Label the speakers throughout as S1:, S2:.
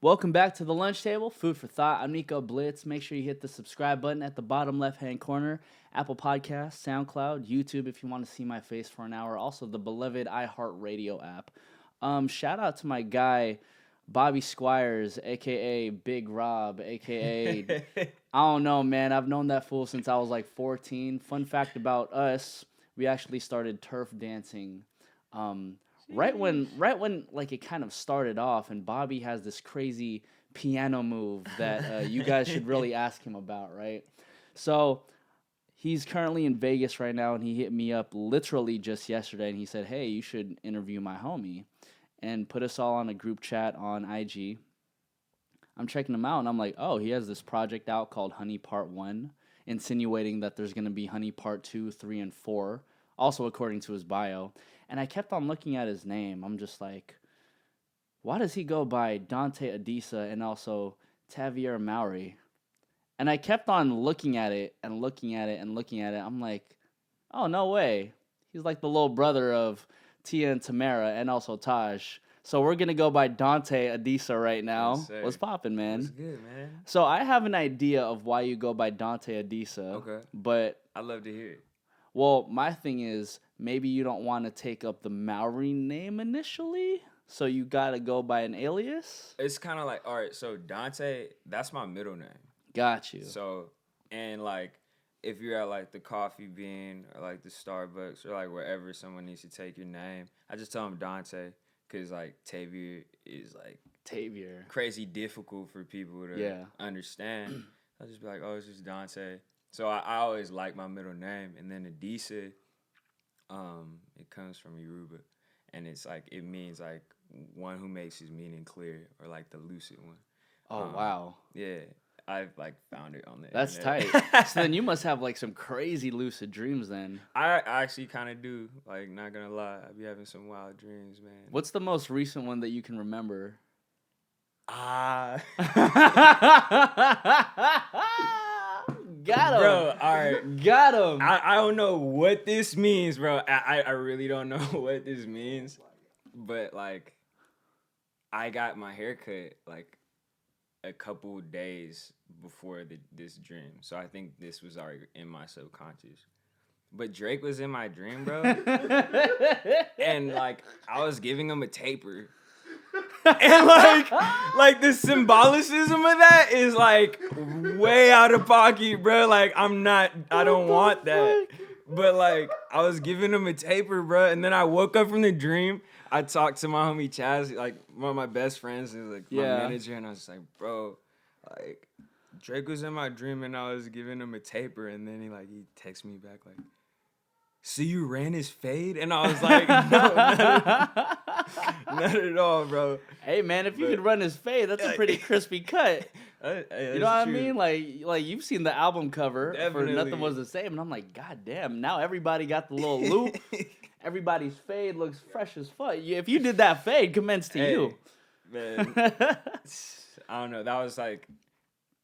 S1: Welcome back to the lunch table, food for thought. I'm Nico Blitz. Make sure you hit the subscribe button at the bottom left-hand corner. Apple Podcasts, SoundCloud, YouTube if you want to see my face for an hour. Also, the beloved iHeartRadio app. Shout out to my guy, Bobby Squires, a.k.a. Big Rob, a.k.a. I don't know, man. I've known that fool since I was like 14. Fun fact about us, we actually started turf dancing right when like it kind of started off, and Bobby has this crazy piano move that you guys should really ask him about, right? So he's currently in Vegas right now, and he hit me up literally just yesterday, and he said, hey, you should interview my homie, and put us all on a group chat on IG. I'm checking him out, and I'm like, oh, he has this project out called Honey Part 1, insinuating that there's going to be Honey Part 2, 3, and 4, also according to his bio. And I kept on looking at his name. I'm just like, why does he go by Dontae Adisa and also Tavior Mowry? And I kept on looking at it and looking at it and looking at it. I'm like, oh, no way. He's like the little brother of Tia and Tamera and also Tahj. So we're going to go by Dontae Adisa right now.
S2: Yes,
S1: what's poppin', man?
S2: What's good, man?
S1: So I have an idea of why you go by Dontae Adisa.
S2: Okay.
S1: But
S2: I'd love to hear it.
S1: well, my thing is, maybe you don't want to take up the Mowry name initially, so you got to go by an alias?
S2: It's kind of like, all right, so Dontae, that's my middle name.
S1: Got you.
S2: So, and like, if you're at like the Coffee Bean or like the Starbucks or like wherever someone needs to take your name, I just tell them Dontae because like Tavior is like
S1: Tavior.
S2: crazy difficult for people to understand. I'll just be like, oh, it's just Dontae. So I always like my middle name. And then Adisa, it comes from Yoruba. And it's like, it means like one who makes his meaning clear, or like the lucid one.
S1: Oh, wow.
S2: Yeah. I've like found it on the
S1: That's
S2: internet.
S1: tight. So then you must have like some crazy lucid dreams then.
S2: I actually kind of do. Like, not gonna lie. I be having some wild dreams, man.
S1: What's the most recent one that you can remember? Got him.
S2: Bro, all right.
S1: Got him.
S2: I don't know what this means, bro. I really don't know what this means. But, like, I got my haircut, like, a couple days before this dream. So I think this was already in my subconscious. But Drake was in my dream, bro. And, like, I was giving him a taper. And like the symbolicism of that is like way out of pocket, bro. Like I don't want that. But like I was giving him a taper, bro, and then I woke up from the dream. I talked to my homie Chaz, like one of my best friends, and like my manager, and I was just like, bro, like Drake was in my dream and I was giving him a taper, and then he texted me back like, so you ran his fade? And I was like, no, not at all, bro.
S1: Hey, man, if you could run his fade, that's a pretty crispy cut. You know what I mean? Like you've seen the album cover for Nothing Was the Same, and I'm like, God damn, now everybody got the little loop. Everybody's fade looks fresh as fuck. If you did that fade, commence to you.
S2: Man, I don't know. That was like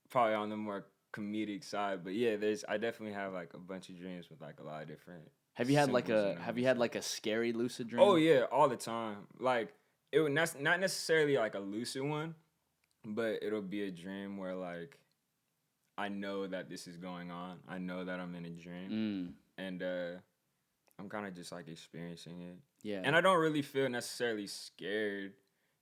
S2: probably on the more comedic side, but yeah, I definitely have like a bunch of dreams with like a lot of different. Have you had like a scary lucid dream?
S1: Oh
S2: yeah, all the time. Like it would not necessarily like a lucid one, but it'll be a dream where like I know that this is going on. I know that I'm in a dream, and I'm kind of just like experiencing it.
S1: Yeah.
S2: And I don't really feel necessarily scared.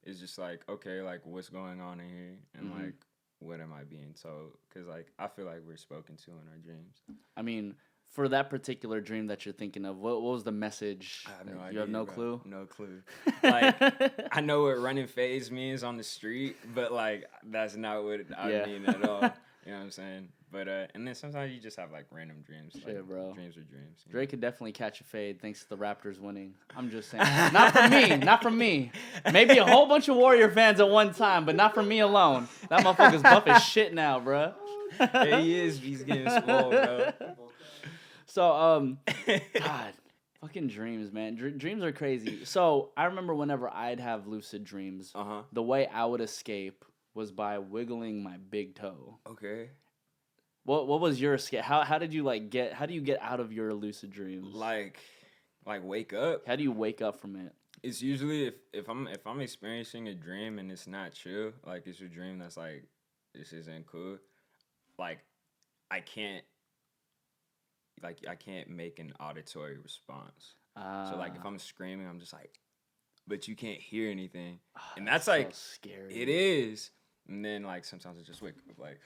S2: It's just like, okay, like what's going on in here, and like what am I being told? Because like I feel like we're spoken to in our dreams.
S1: I mean, for that particular dream that you're thinking of, what was the message?
S2: I have no idea.
S1: You have no clue?
S2: No clue. Like, I know what running phase means on the street, but, like, that's not what I mean at all. You know what I'm saying? But, and then sometimes you just have, like, random dreams.
S1: Shit,
S2: like,
S1: bro.
S2: Dreams are dreams.
S1: Drake could definitely catch a fade thanks to the Raptors winning. I'm just saying. Not from me. Not from me. Maybe a whole bunch of Warrior fans at one time, but not from me alone. That motherfucker's buff as shit now, bro.
S2: Yeah, he is. He's getting swole, bro.
S1: So, God, fucking dreams, man. Dreams are crazy. So, I remember whenever I'd have lucid dreams, the way I would escape was by wiggling my big toe.
S2: Okay.
S1: What was your escape? How did you how do you get out of your lucid dreams?
S2: Like wake up?
S1: How do you wake up from it?
S2: It's usually if I'm experiencing a dream and it's not true, like it's a dream that's like this isn't cool, like I can't I can't make an auditory response. So like if I'm screaming, I'm just like, but you can't hear anything, and that's like
S1: so scary.
S2: It is, and then like sometimes I just wake up like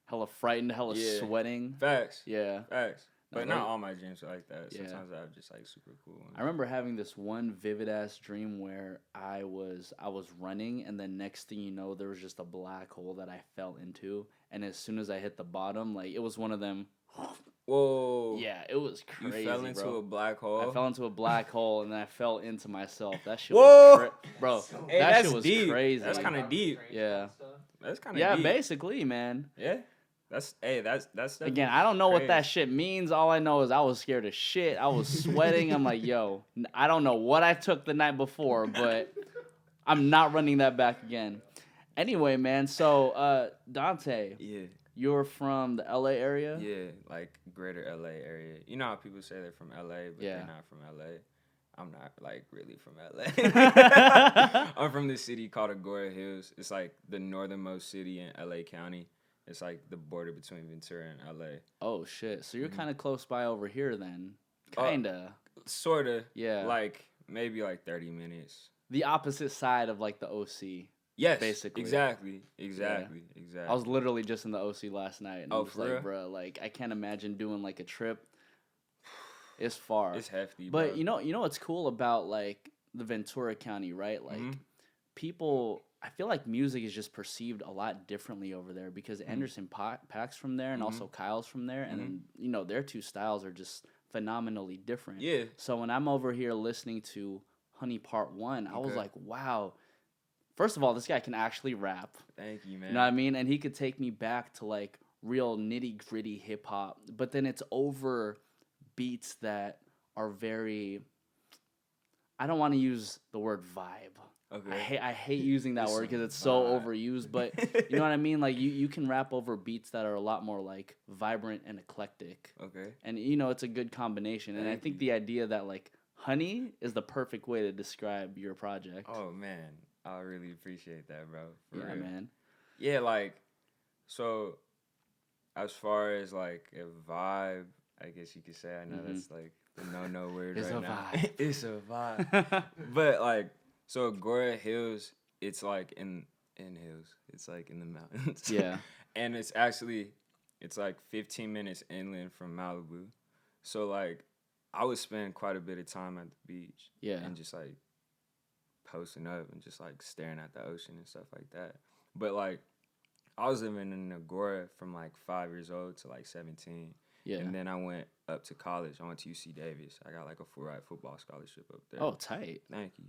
S1: hella frightened, hella sweating.
S2: Facts.
S1: Yeah.
S2: Facts. But
S1: No,
S2: not all my dreams are like that.
S1: Yeah.
S2: Sometimes I have just like super cool ones.
S1: I remember having this one vivid ass dream where I was running, and then next thing you know, there was just a black hole that I fell into, and as soon as I hit the bottom, like it was one of them.
S2: Whoa.
S1: Yeah, it was crazy.
S2: You fell into a black hole?
S1: I fell into a black hole, and then I fell into myself. That shit
S2: Whoa!
S1: was bro.
S2: Hey,
S1: that
S2: that's
S1: shit was
S2: deep.
S1: crazy.
S2: That's kind of deep.
S1: Yeah.
S2: That's kind of
S1: Yeah,
S2: deep.
S1: basically, man.
S2: Yeah. That's
S1: Again, I don't know
S2: crazy.
S1: what that shit means. All I know is I was scared as shit. I was sweating. I'm like, yo, I don't know what I took the night before, but I'm not running that back again. Anyway, man, so Dontae,
S2: Yeah.
S1: you're from the LA area?
S2: Yeah, like greater LA area. You know how people say they're from LA, but they're not from LA. I'm not like really from LA. I'm from this city called Agora Hills. It's like the northernmost city in LA County. It's like the border between Ventura and LA.
S1: Oh shit! So you're kind of close by over here, then? Kinda.
S2: Sorta.
S1: Yeah.
S2: Like maybe like 30 minutes.
S1: The opposite side of like the OC.
S2: Yes.
S1: Basically.
S2: Exactly.
S1: I was literally just in the OC last night, and I was like,
S2: real?
S1: bro, like I can't imagine doing like a trip. It's far.
S2: It's hefty.
S1: But
S2: bro.
S1: you know what's cool about like the Ventura County, right? Like people, I feel like music is just perceived a lot differently over there because Anderson Paak's from there and also Kyle's from there, and then, you know, their two styles are just phenomenally different.
S2: Yeah.
S1: So when I'm over here listening to Honey Part 1, I was like, wow. First of all, this guy can actually rap.
S2: Thank you, man.
S1: You know what I mean? And he could take me back to like real nitty gritty hip hop, but then it's over beats that are very, I don't want to use the word vibe.
S2: Okay.
S1: I hate using that word because it's so overused, but you know what I mean? Like you can rap over beats that are a lot more like vibrant and eclectic.
S2: Okay.
S1: And you know, it's a good combination. And I think the idea that like Honey is the perfect way to describe your project.
S2: Oh man, I really appreciate that, bro. For real.
S1: Man.
S2: Yeah, like, so as far as like a vibe, I guess you could say, I know that's like the no word
S1: It's
S2: right
S1: a
S2: now.
S1: vibe.
S2: It's a vibe. But like, so Agora Hills, it's like in hills. It's like in the mountains.
S1: Yeah.
S2: And it's like 15 minutes inland from Malibu. So like, I would spend quite a bit of time at the beach.
S1: Yeah.
S2: And just like posting up and just like staring at the ocean and stuff like that. But like, I was living in Agora from like 5 years old to like 17.
S1: Yeah.
S2: And then I went up to college. I went to UC Davis. I got like a full-ride football scholarship up there.
S1: Oh, tight.
S2: Thank you.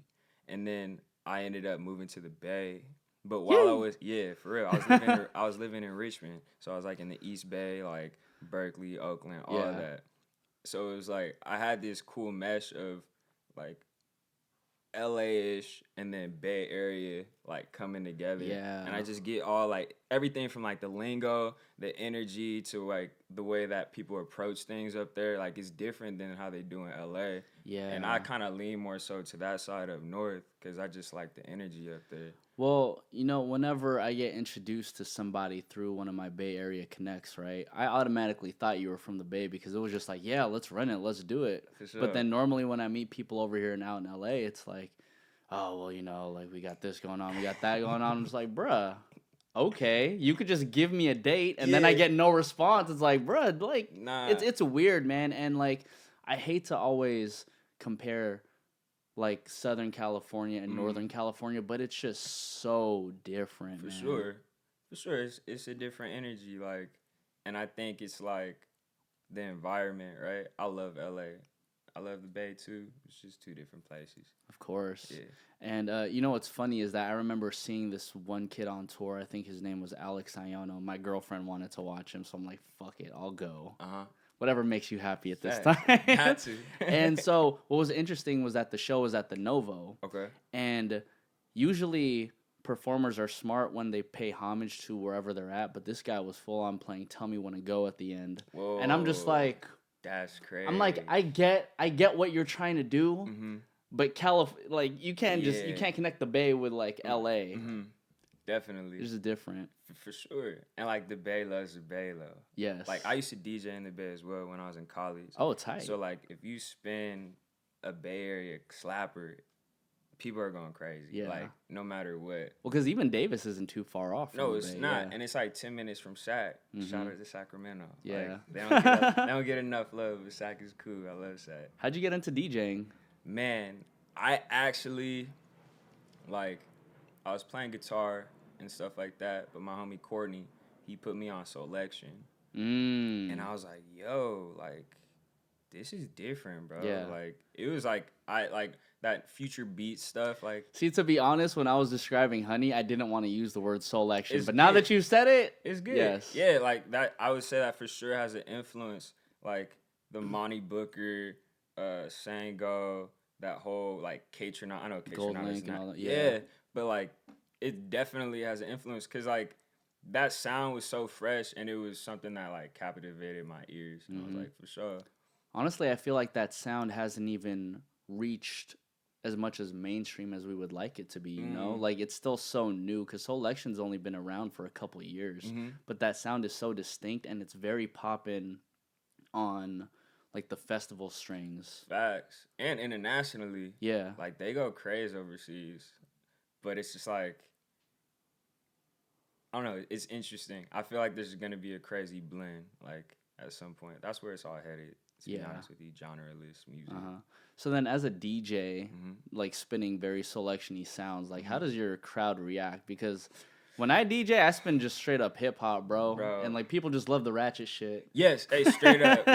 S2: And then I ended up moving to the Bay. But while I was, for real, I was living in Richmond. So I was like in the East Bay, like Berkeley, Oakland, all of that. So it was like I had this cool mesh of like LA-ish and then Bay Area like coming together.
S1: Yeah.
S2: And I just get all like everything from like the lingo, the energy to like the way that people approach things up there. Like it's different than how they do in LA.
S1: Yeah.
S2: And I kind of lean more so to that side up north because I just like the energy up there.
S1: Well, you know, whenever I get introduced to somebody through one of my Bay Area connects, right, I automatically thought you were from the Bay because it was just like, yeah, let's run it, let's do it.
S2: For sure.
S1: But then normally when I meet people over here and out in LA, it's like, oh, well, you know, like we got this going on, we got that going on. I'm just like, bruh, okay, you could just give me a date and then I get no response. It's like, bruh, like,
S2: Nah.
S1: it's weird, man. And like, I hate to always compare like Southern California and Northern California, but it's just so different.
S2: For
S1: man.
S2: sure. It's a different energy, like, and I think it's like the environment, right? I love LA. I love the Bay too. It's just two different places.
S1: Of course.
S2: Yeah.
S1: And you know what's funny is that I remember seeing this one kid on tour. I think his name was Alex Iono. My girlfriend wanted to watch him, so I'm like, fuck it, I'll go. Whatever makes you happy at this time.
S2: Had to.
S1: And so what was interesting was that the show was at the Novo.
S2: Okay.
S1: And usually performers are smart when they pay homage to wherever they're at, but this guy was full on playing Tell Me When to Go at the end.
S2: Whoa.
S1: And I'm just like,
S2: that's crazy.
S1: I'm like, I get what you're trying to do, But like you can't you can't connect the Bay with like LA.
S2: Mm-hmm. Definitely.
S1: It's just different.
S2: For sure. And like the Bay loves the Bay though.
S1: Yes.
S2: Like I used to DJ in the Bay as well when I was in college.
S1: Oh, tight.
S2: So like if you spin a Bay Area slapper, people are going crazy.
S1: Yeah.
S2: Like no matter what.
S1: Well, because even Davis isn't too far off.
S2: No, it's
S1: Bay.
S2: not.
S1: Yeah.
S2: And it's like 10 minutes from Sac.
S1: Mm-hmm.
S2: Shout out to Sacramento.
S1: Yeah.
S2: Like, they don't get enough love, but Sac is cool. I love Sac.
S1: How'd you get into DJing?
S2: Man, I actually, like, I was playing guitar and stuff like that, but my homie Courtney, he put me on Selection. And I was like, yo, like, this is different, bro.
S1: Yeah.
S2: Like, it was like, I like that future beat stuff. Like,
S1: see, to be honest, when I was describing Honey, I didn't want to use the word Selection. But
S2: good.
S1: now that you said it,
S2: it's good.
S1: Yes.
S2: Yeah, like that, I would say that for sure has an influence. Like, the Monty Booker, Sango, that whole, like, K-Tronaut. I know K-Tronaut is not. Yeah, but, like, it definitely has an influence because, like, that sound was so fresh and it was something that, like, captivated my ears. And I was like, for sure.
S1: Honestly, I feel like that sound hasn't even reached as much as mainstream as we would like it to be, you know? Like, it's still so new because Selection's only been around for a couple of years. But that sound is so distinct and it's very poppin' on, like, the festival strings.
S2: Facts. And internationally.
S1: Yeah.
S2: Like, they go crazy overseas. But it's just like, I don't know. It's interesting. I feel like there's going to be a crazy blend, like, at some point. That's where it's all headed, to be honest with you, genreless music.
S1: So then as a DJ, like, spinning very Selection-y sounds, like, how does your crowd react? Because when I DJ, I spin just straight up hip-hop, bro. And, like, people just love the ratchet shit.
S2: Yes, hey, straight up.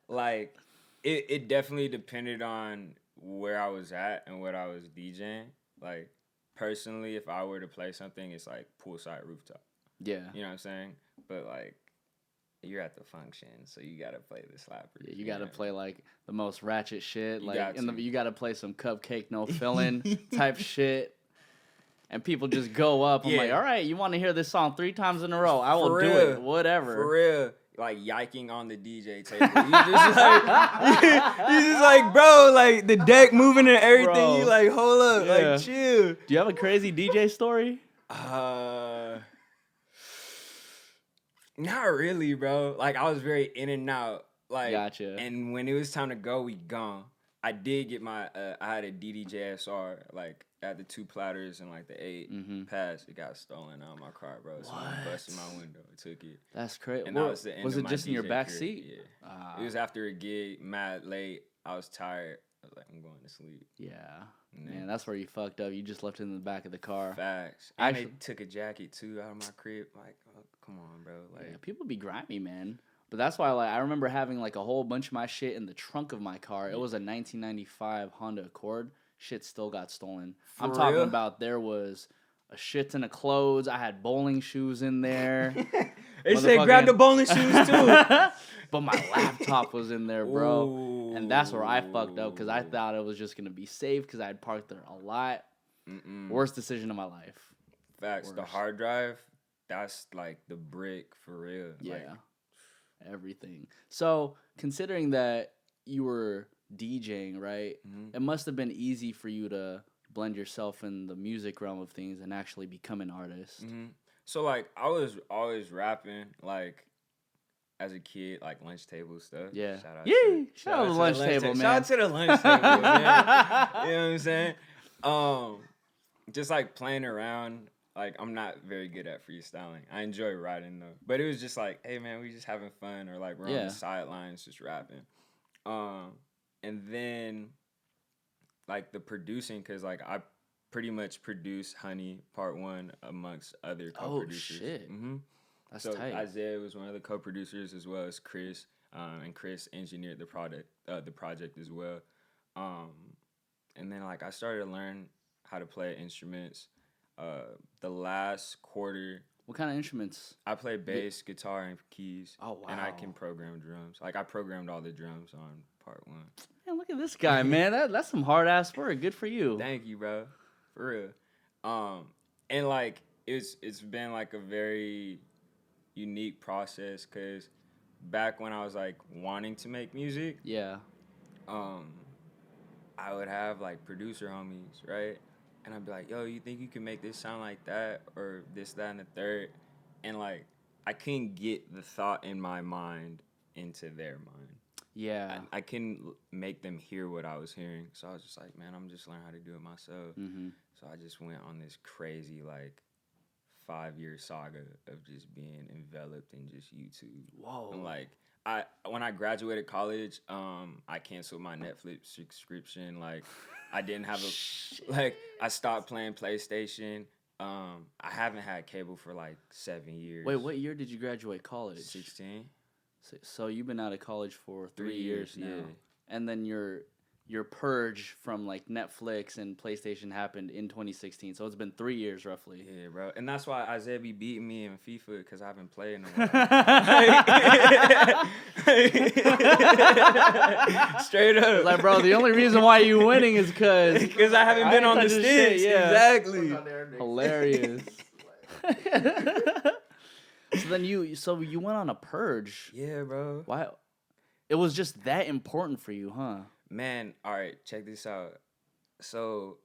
S2: Like, it definitely depended on where I was at and what I was DJing. Like, personally, if I were to play something, it's like poolside rooftop.
S1: Yeah.
S2: You know what I'm saying? But, like, you're at the function, so you gotta play the slappers.
S1: Yeah, you gotta play, like, the most ratchet shit.
S2: You
S1: Like,
S2: got
S1: you gotta play some cupcake, no filling type shit. And people just go up. I'm like, all right, you want to hear this song 3 times in a row? I will do it. Whatever.
S2: For real. Like, yiking on the DJ table. You just like, bro, like, the deck moving and everything. Bro. You like, hold up, like, chill.
S1: Do you have a crazy DJ story?
S2: Not really, bro. Like, I was very in and out. Like,
S1: gotcha. And
S2: when it was time to go, we gone. I did get my, I had a DDJSR, like, at the 2 platters and, like, the 8 pass. It got stolen out of my car, bro. So I busted my window. I took it.
S1: That's crazy.
S2: And that was the end
S1: was
S2: of
S1: it
S2: my
S1: just in your
S2: DJ
S1: back
S2: career.
S1: seat?
S2: Yeah. It was after a gig, mad late. I was tired. I was like, I'm going to sleep.
S1: Yeah. Man, that's where you fucked up. You just left it in the back of the car.
S2: Facts. And they took a jacket, too, out of my crib. Like, oh, come on, bro. Like,
S1: yeah, people be grimy, man. But that's why, like, I remember having, like, a whole bunch of my shit in the trunk of my car. It was a 1995 Honda Accord. Shit still got stolen. I'm talking about there was a shit ton of clothes. I had bowling shoes in there.
S2: They said grab the bowling shoes, too.
S1: But my laptop was in there, bro.
S2: Ooh.
S1: And that's where I fucked up because I thought it was just going to be safe because I had parked there a lot. Worst decision of my life.
S2: Facts. The hard drive, that's, like, the brick for real.
S1: Yeah.
S2: Like,
S1: everything. So, considering that you were DJing, right? It must have been easy for you to blend yourself in the music realm of things and actually become an artist.
S2: So, like, I was always rapping, like, as a kid, like, lunch table stuff.
S1: Yeah.
S2: Shout out
S1: to the lunch table, man.
S2: Shout out to the lunch table, man. You know what I'm saying? Just, like, playing around. Like, I'm not very good at freestyling. I enjoy writing, though. But it was just like, hey, man, we just having fun. Or, like, we're on the sidelines just rapping. And then, like, the producing, because, like, I pretty much produced Honey Part 1 amongst other co-producers.
S1: Oh, shit. That's
S2: so
S1: tight.
S2: Isaiah was one of the co-producers as well as Chris. And Chris engineered the project as well. And then, like, I started to learn how to play instruments. The last quarter.
S1: What kind of instruments?
S2: I play bass, guitar, and keys.
S1: Oh, wow.
S2: And I can program drums. Like, I programmed all the drums on Part 1.
S1: Man, look at this guy, man. That's some hard-ass work. Good for you.
S2: Thank you, bro. For real. And, like, it's been, like, a very unique process because back when I was, like, wanting to make music.
S1: Yeah.
S2: I would have like producer homies, right? And I'd be like, yo, you think you can make this sound like that or this, that, and the third? And like, I couldn't get the thought in my mind into their mind.
S1: Yeah.
S2: I couldn't make them hear what I was hearing. So I was just like, man, I'm just learning how to do it myself.
S1: Mm-hmm.
S2: So I just went on this crazy, like, 5-year saga of just being enveloped in just YouTube.
S1: Whoa.
S2: And like, when I graduated college, I canceled my Netflix subscription. Like, I didn't have I stopped playing PlayStation. I haven't had cable for like 7 years.
S1: Wait, what year did you graduate college?
S2: 16.
S1: So you've been out of college for 3 years now.
S2: Yeah.
S1: And then your purge from like Netflix and PlayStation happened in 2016. So it's been 3 years roughly.
S2: Yeah, bro. And that's why Isaiah be beating me in FIFA because I haven't played in a while. Straight up.
S1: Like, bro, the only reason why you winning is because
S2: I haven't been on the sticks.
S1: Yeah.
S2: Exactly.
S1: Hilarious. So then you went on a purge.
S2: Yeah, bro.
S1: Why? It was just that important for you, huh?
S2: Man, all right, check this out. So,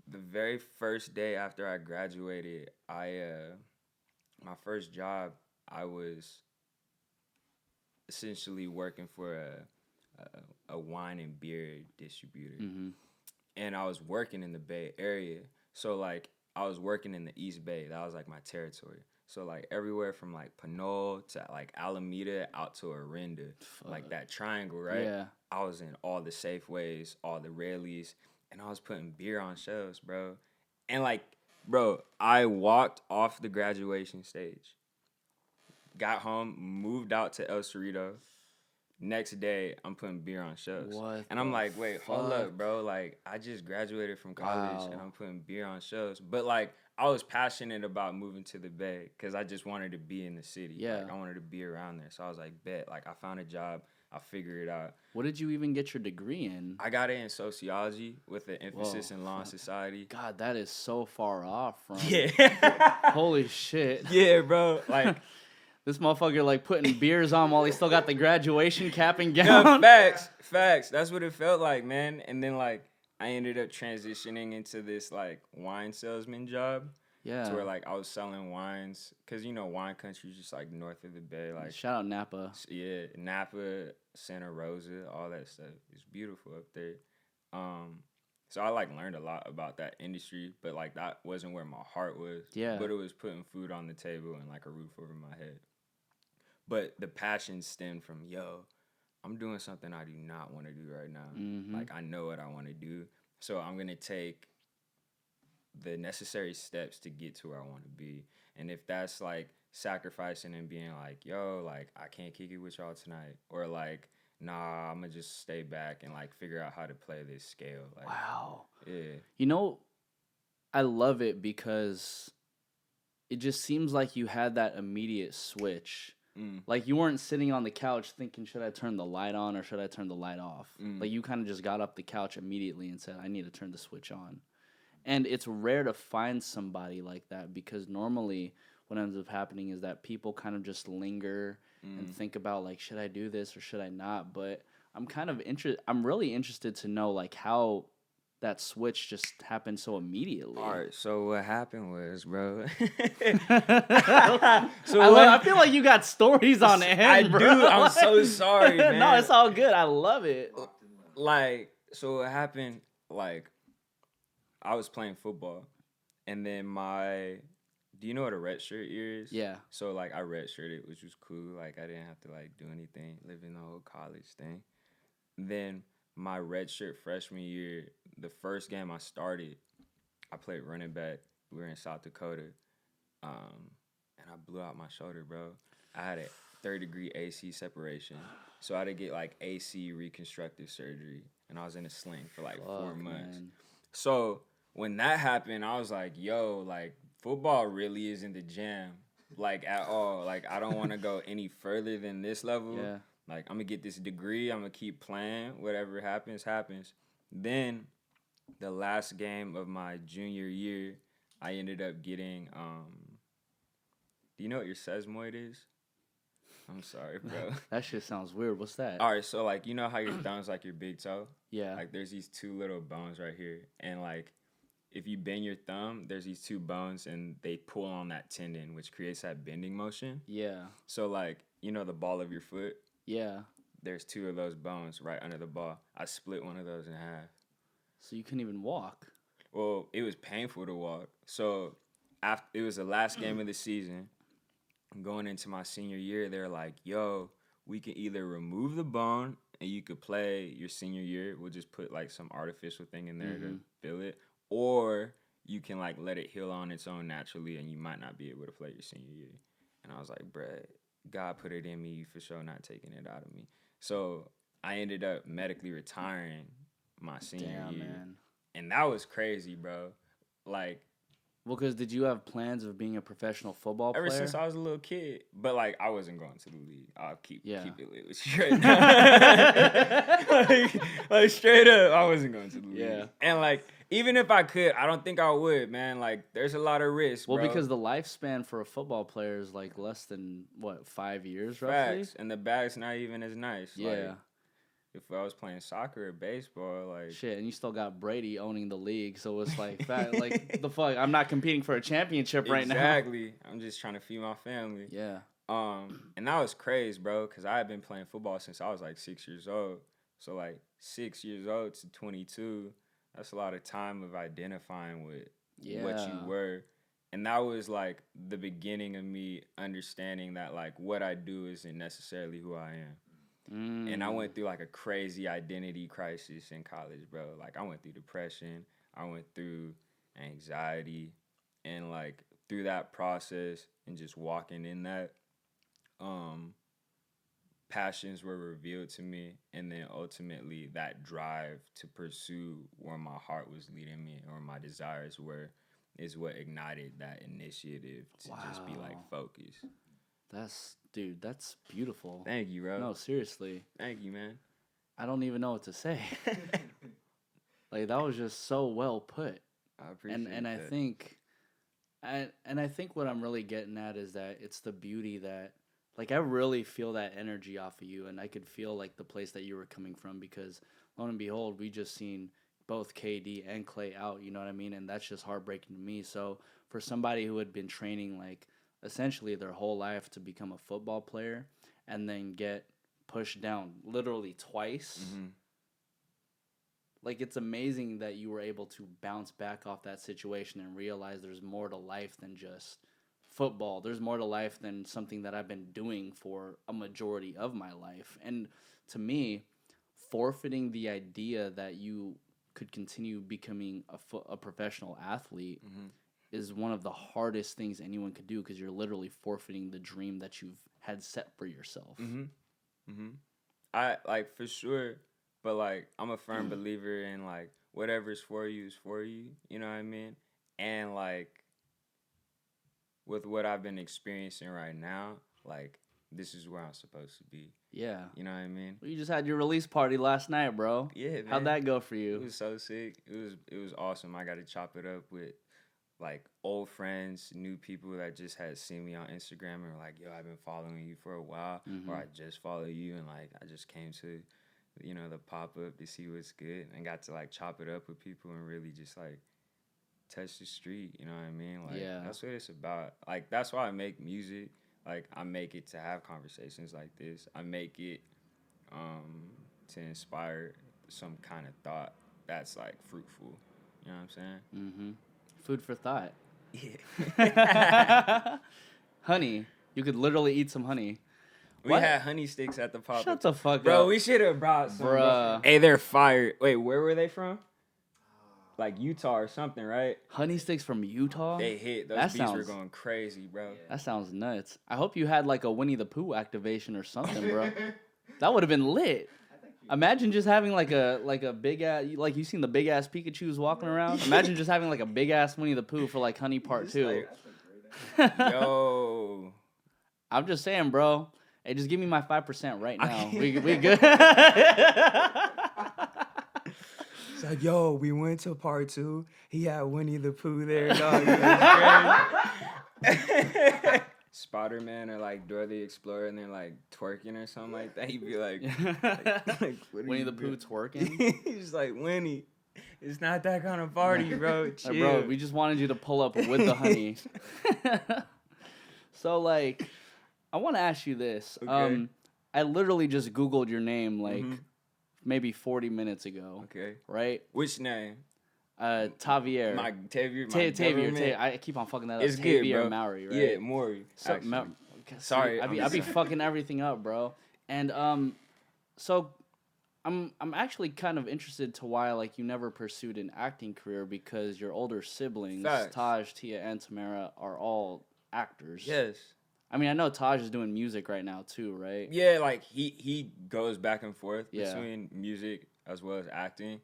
S2: the very first day after I graduated, my first job, I was essentially working for a wine and beer distributor.
S1: Mm-hmm.
S2: And I was working in the Bay Area. So, like, I was working in the East Bay. That was, like, my territory. So, like, everywhere from, like, Pinole to, like, Alameda out to Orinda. Like, that triangle, right?
S1: Yeah.
S2: I was in all the Safeways, all the Raley's, and I was putting beer on shelves, bro. And, like, bro, I walked off the graduation stage, got home, moved out to El Cerrito. Next day, I'm putting beer on shelves. And I'm like, wait, hold up, bro. Like, I just graduated from college, and I'm putting beer on shelves. But, like, I was passionate about moving to the Bay because I just wanted to be in the city.
S1: Yeah.
S2: Like, I wanted to be around there. So I was like, bet. Like, I found a job. I'll figure it out.
S1: What did you even get your degree in?
S2: I got it in sociology with an emphasis in law and society.
S1: God, that is so far off from.
S2: Yeah.
S1: Holy shit.
S2: Yeah, bro. Like,
S1: this motherfucker like putting beers on while he still got the graduation cap and gown.
S2: no, facts. That's what it felt like, man. And then like I ended up transitioning into this like wine salesman job.
S1: Yeah.
S2: To where like I was selling wines, cause you know wine country is just like north of the Bay, like
S1: shout out Napa.
S2: Yeah, Napa, Santa Rosa, all that stuff. It's beautiful up there. So I like learned a lot about that industry, but like that wasn't where my heart was.
S1: Yeah.
S2: But it was putting food on the table and like a roof over my head. But the passion stemmed from, yo, I'm doing something I do not want to do right now.
S1: Mm-hmm.
S2: Like I know what I want to do, so I'm gonna take the necessary steps to get to where I want to be. And if that's like sacrificing and being like, yo, like I can't kick it with y'all tonight, or like, nah, I'm gonna just stay back and like figure out how to play this scale. Like,
S1: wow.
S2: Yeah.
S1: You know, I love it because it just seems like you had that immediate switch. Like you weren't sitting on the couch thinking, should I turn the light on or should I turn the light off? Like you kind of just got up the couch immediately and said, I need to turn the switch on. And it's rare to find somebody like that because normally what ends up happening is that people kind of just linger and think about like, should I do this or should I not? But I'm kind of I'm really interested to know like how that switch just happened so immediately.
S2: All right, so what happened was, bro.
S1: I feel like you got stories on hand, bro.
S2: I do. I'm so sorry, man.
S1: No, it's all good. I love it.
S2: Like, so what happened, like, I was playing football, and then do you know what a red shirt year is?
S1: Yeah.
S2: So, like, I red shirted, which was cool. Like, I didn't have to, like, do anything, living the whole college thing. Then my red shirt freshman year, the first game I started, I played running back. We were in South Dakota, and I blew out my shoulder, bro. I had a third-degree AC separation, so I had to get, like, AC reconstructive surgery, and I was in a sling for, like, 4 months. Man. So when that happened, I was like, yo, like, football really isn't the jam, like, at all. Like, I don't want to go any further than this level.
S1: Yeah.
S2: Like, I'm going to get this degree. I'm going to keep playing. Whatever happens, happens. Then the last game of my junior year, I ended up getting, do you know what your sesamoid is? I'm sorry, bro.
S1: That shit sounds weird. What's that?
S2: All right, so like you know how your thumb's like your big toe?
S1: Yeah.
S2: Like there's these two little bones right here, and like if you bend your thumb, there's these two bones, and they pull on that tendon, which creates that bending motion.
S1: Yeah.
S2: So like you know the ball of your foot?
S1: Yeah.
S2: There's two of those bones right under the ball. I split one of those in half.
S1: So you couldn't even walk.
S2: Well, it was painful to walk. So after it was the last game of the season, going into my senior year, they're like, yo, we can either remove the bone and you could play your senior year. We'll just put like some artificial thing in there to fill it. Or you can like let it heal on its own naturally and you might not be able to play your senior year. And I was like, bruh, God put it in me, you for sure not taking it out of me. So I ended up medically retiring my senior year. Man. And that was crazy, bro. Like,
S1: well, because did you have plans of being a professional football player?
S2: Ever since I was a little kid. But, like, I wasn't going to the league. I'll keep it lit with you right now. like, straight up, I wasn't going to the league.
S1: Yeah.
S2: And, like, even if I could, I don't think I would, man. Like, there's a lot of risk,
S1: well,
S2: bro.
S1: Because the lifespan for a football player is, like, less than, 5 years, roughly?
S2: Facts. And the bag's not even as nice.
S1: Yeah.
S2: Like, if I was playing soccer or baseball, like...
S1: Shit, and you still got Brady owning the league, so it's like, like, the fuck? I'm not competing for a championship right now.
S2: Exactly. I'm just trying to feed my family.
S1: Yeah.
S2: And that was crazy, bro, because I had been playing football since I was, like, 6 years old. So, like, 6 years old to 22, that's a lot of time of identifying with what you were. And that was, like, the beginning of me understanding that, like, what I do isn't necessarily who I am. And I went through like a crazy identity crisis in college, bro. Like I went through depression, I went through anxiety, and like through that process and just walking in that, passions were revealed to me, and then ultimately that drive to pursue where my heart was leading me or my desires were is what ignited that initiative to just be like focused.
S1: That's beautiful.
S2: Thank you, bro.
S1: No, seriously.
S2: Thank you, man.
S1: I don't even know what to say. Like that was just so well put.
S2: I appreciate
S1: and
S2: that.
S1: I think what I'm really getting at is that it's the beauty that, like, I really feel that energy off of you, and I could feel like the place that you were coming from because, lo and behold, we just seen both KD and Clay out. You know what I mean? And that's just heartbreaking to me. So for somebody who had been training like essentially their whole life to become a football player and then get pushed down literally twice. Like, it's amazing that you were able to bounce back off that situation and realize there's more to life than just football. There's more to life than something that I've been doing for a majority of my life. And to me, forfeiting the idea that you could continue becoming a professional athlete is one of the hardest things anyone could do because you're literally forfeiting the dream that you've had set for yourself.
S2: I, like, for sure, but, like, I'm a firm believer in, like, whatever's for you is for you, you know what I mean? And, like, with what I've been experiencing right now, like, this is where I'm supposed to be.
S1: Yeah.
S2: You know what I mean?
S1: Well, you just had your release party last night, bro.
S2: Yeah, man.
S1: How'd that go for you?
S2: It was so sick. It was awesome. I got to chop it up with like old friends, new people that just had seen me on Instagram and were like, yo, I've been following you for a while, or I just follow you, and like I just came to, you know, the pop-up to see what's good, and got to like chop it up with people and really just like touch the street, you know what I mean? Like that's what it's about. Like that's why I make music. Like I make it to have conversations like this. I make it to inspire some kind of thought that's like fruitful. You know what I'm saying?
S1: Food for thought.
S2: Yeah.
S1: Honey. You could literally eat some honey.
S2: We had honey sticks at the pop-up.
S1: Shut the fuck up.
S2: Bro, we should have brought some.
S1: Bruh.
S2: Hey, they're fire. Wait, where were they from? Like Utah or something, right?
S1: Honey sticks from Utah?
S2: They hit. Those beats were going crazy, bro.
S1: That sounds nuts. I hope you had like a Winnie the Pooh activation or something, bro. That would have been lit. Imagine just having like a big ass, like you seen the big ass Pikachus walking around. Imagine just having like a big ass Winnie the Pooh for like Honey Part 2.
S2: Yo,
S1: I'm just saying, bro. Hey, just give me my 5% right now. We good.
S2: It's like, yo, we went to Part 2. He had Winnie the Pooh there, dog. Spider-Man or like Dora the Explorer and they're like twerking or something like that, he'd be like what are
S1: Winnie
S2: you
S1: the Pooh
S2: doing?
S1: twerking.
S2: He's like, Winnie, it's not that kind of party, bro. Chill.
S1: Like, bro, we just wanted you to pull up with the honey. So, like, I want to ask you this.
S2: Okay.
S1: I literally just Googled your name, like, maybe 40 minutes ago.
S2: Okay.
S1: Right?
S2: Which name?
S1: Tavier.
S2: Tavior.
S1: I keep on fucking that up.
S2: It's good,
S1: Tavior
S2: bro.
S1: Mowry, right?
S2: Yeah, Mowry.
S1: So,
S2: Sorry,
S1: I be fucking everything up, bro. And so I'm actually kind of interested to why like you never pursued an acting career because your older siblings,
S2: Facts.
S1: Tahj, Tia, and Tamera, are all actors.
S2: Yes.
S1: I mean, I know Tahj is doing music right now too, right?
S2: Yeah, like he goes back and forth
S1: Yeah.
S2: between music as well as acting.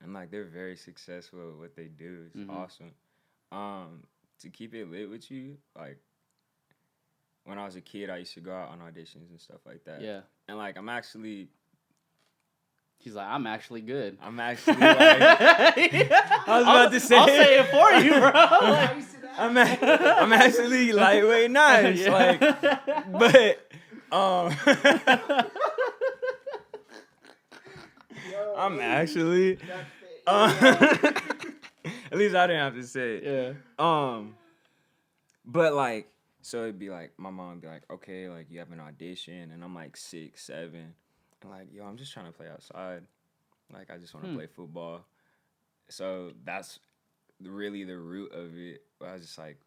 S2: And like they're very successful at what they do. It's awesome. To keep it lit with you, like when I was a kid, I used to go out on auditions and stuff like that.
S1: Yeah.
S2: And like I'm actually
S1: good.
S2: I'm actually like I was about to say
S1: I'll say it for you, bro. Like,
S2: I'm actually lightweight nice.
S1: Yeah.
S2: Like but I'm actually at least I didn't have to say it.
S1: Yeah.
S2: But like so it'd be like my mom would be like, okay, like you have an audition and I'm like 6, 7. And like, yo, I'm just trying to play outside. Like I just want to play football. So that's really the root of it. But I was just like,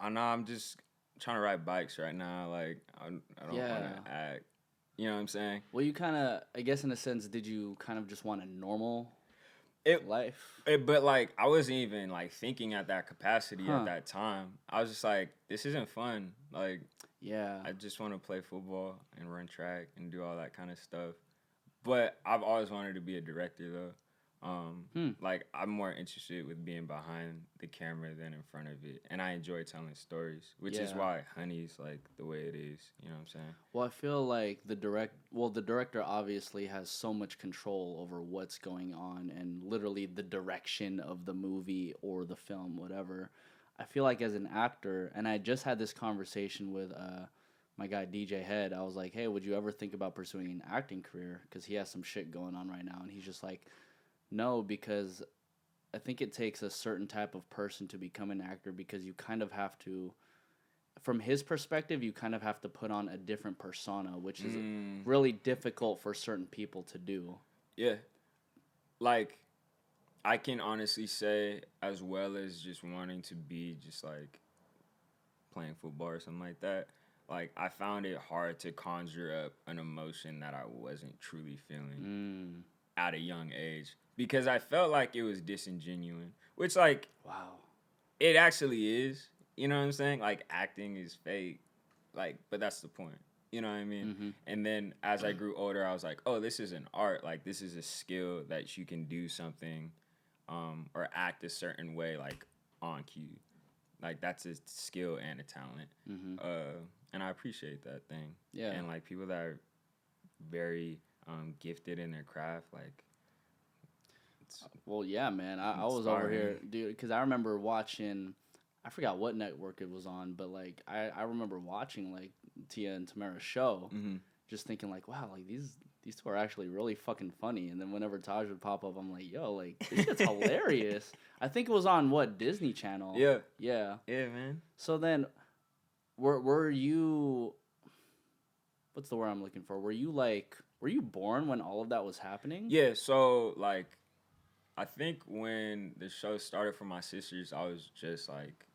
S2: oh no, I'm just trying to ride bikes right now. Like I don't want to act. You know what I'm saying?
S1: Well, you kind of, I guess in a sense, did you kind of just want a normal life?
S2: But like I wasn't even like thinking at that capacity at that time. I was just like, this isn't fun. Like,
S1: yeah,
S2: I just want to play football and run track and do all that kind of stuff. But I've always wanted to be a director though. Like I'm more interested with being behind the camera than in front of it, and I enjoy telling stories, which is why Honey's like the way it is. You know what I'm saying?
S1: Well, I feel like the director obviously has so much control over what's going on and literally the direction of the movie or the film, whatever. I feel like as an actor, and I just had this conversation with my guy DJ Head. I was like, hey, would you ever think about pursuing an acting career? Because he has some shit going on right now, and he's just like, no, because I think it takes a certain type of person to become an actor because you kind of have to, from his perspective, you kind of have to put on a different persona, which is really difficult for certain people to do.
S2: Yeah. Like, I can honestly say, as well as just wanting to be just like playing football or something like that, like I found it hard to conjure up an emotion that I wasn't truly feeling at a young age. Because I felt like it was disingenuous, which, like,
S1: wow,
S2: it actually is. You know what I'm saying? Like, acting is fake. Like, but that's the point. You know what I mean? And then as I grew older, I was like, oh, this is an art. Like, this is a skill that you can do something or act a certain way, like, on cue. Like, that's a skill and a talent. And I appreciate that thing.
S1: Yeah.
S2: And, like, people that are very gifted in their craft, like,
S1: well, yeah, man. I was over here, dude, because I remember watching, I forgot what network it was on, but, like, I remember watching, like, Tia and Tamera's show, just thinking, like, wow, like, these two are actually really fucking funny. And then whenever Tahj would pop up, I'm like, yo, like, this shit's hilarious. I think it was on, what, Disney Channel?
S2: Yeah.
S1: Yeah.
S2: Yeah, man.
S1: So then, were you, what's the word I'm looking for? Were you born when all of that was happening?
S2: Yeah, so, like, I think when the show started for my sisters, I was just like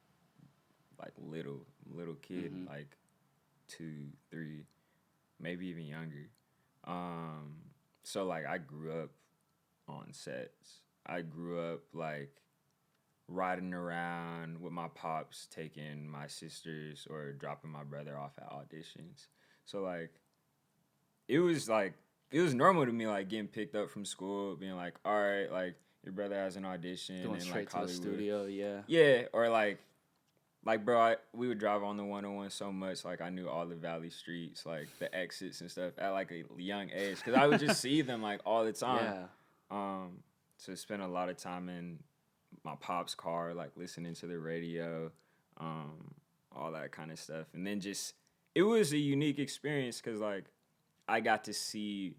S2: little kid, like 2, 3, maybe even younger. So like I grew up on sets. I grew up like riding around with my pops, taking my sisters or dropping my brother off at auditions. So like it was normal to me, like getting picked up from school, being like, all right, like your brother has an audition
S1: Going
S2: in
S1: straight
S2: like
S1: to
S2: Hollywood.
S1: the studio, yeah.
S2: Yeah, or like bro, we would drive on the 101 so much, like I knew all the Valley streets, like the exits and stuff at like a young age, because I would just see them like all the time. Yeah. So spend a lot of time in my pop's car, like listening to the radio, all all that kind of stuff. And then it was a unique experience because, like, I got to see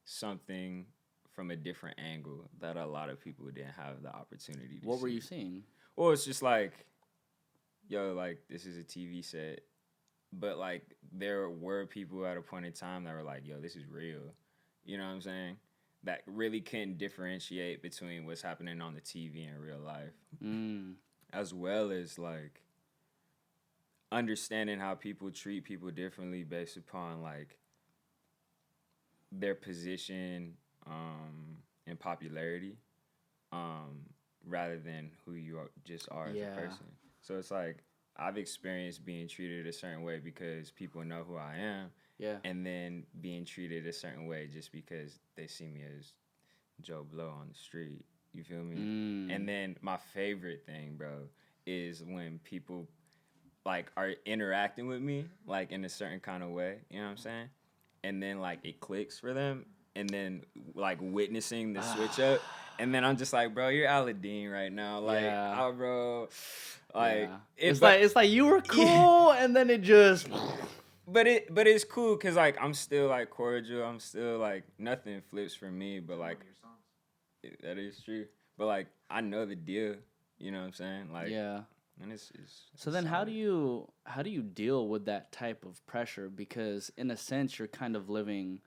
S2: something from a different angle that a lot of people didn't have the opportunity to see.
S1: What were you seeing?
S2: Well, it's just like, yo, like, this is a TV set. But, like, there were people at a point in time that were like, yo, this is real. You know what I'm saying? That really couldn't differentiate between what's happening on the TV and real life. As well as, like, understanding how people treat people differently based upon, like, their position and popularity rather than who you just are as a person. So it's like, I've experienced being treated a certain way because people know who I am.
S1: Yeah.
S2: And then being treated a certain way just because they see me as Joe Blow on the street. You feel me? And then my favorite thing, bro, is when people, like, are interacting with me, like, in a certain kind of way. You know what I'm saying? And then, like, it clicks for them. And then, like, witnessing the switch up. And then I'm just like, bro, you're Aladdin right now. Like, oh, bro. Like,
S1: it's like you were cool, and then it just...
S2: But it's cool because, like, I'm still, like, cordial. I'm still, like, nothing flips for me. But, like, that is true. But, like, I know the deal. You know what I'm saying? Like, and it's
S1: so then how do you deal with that type of pressure? Because in a sense, you're kind of living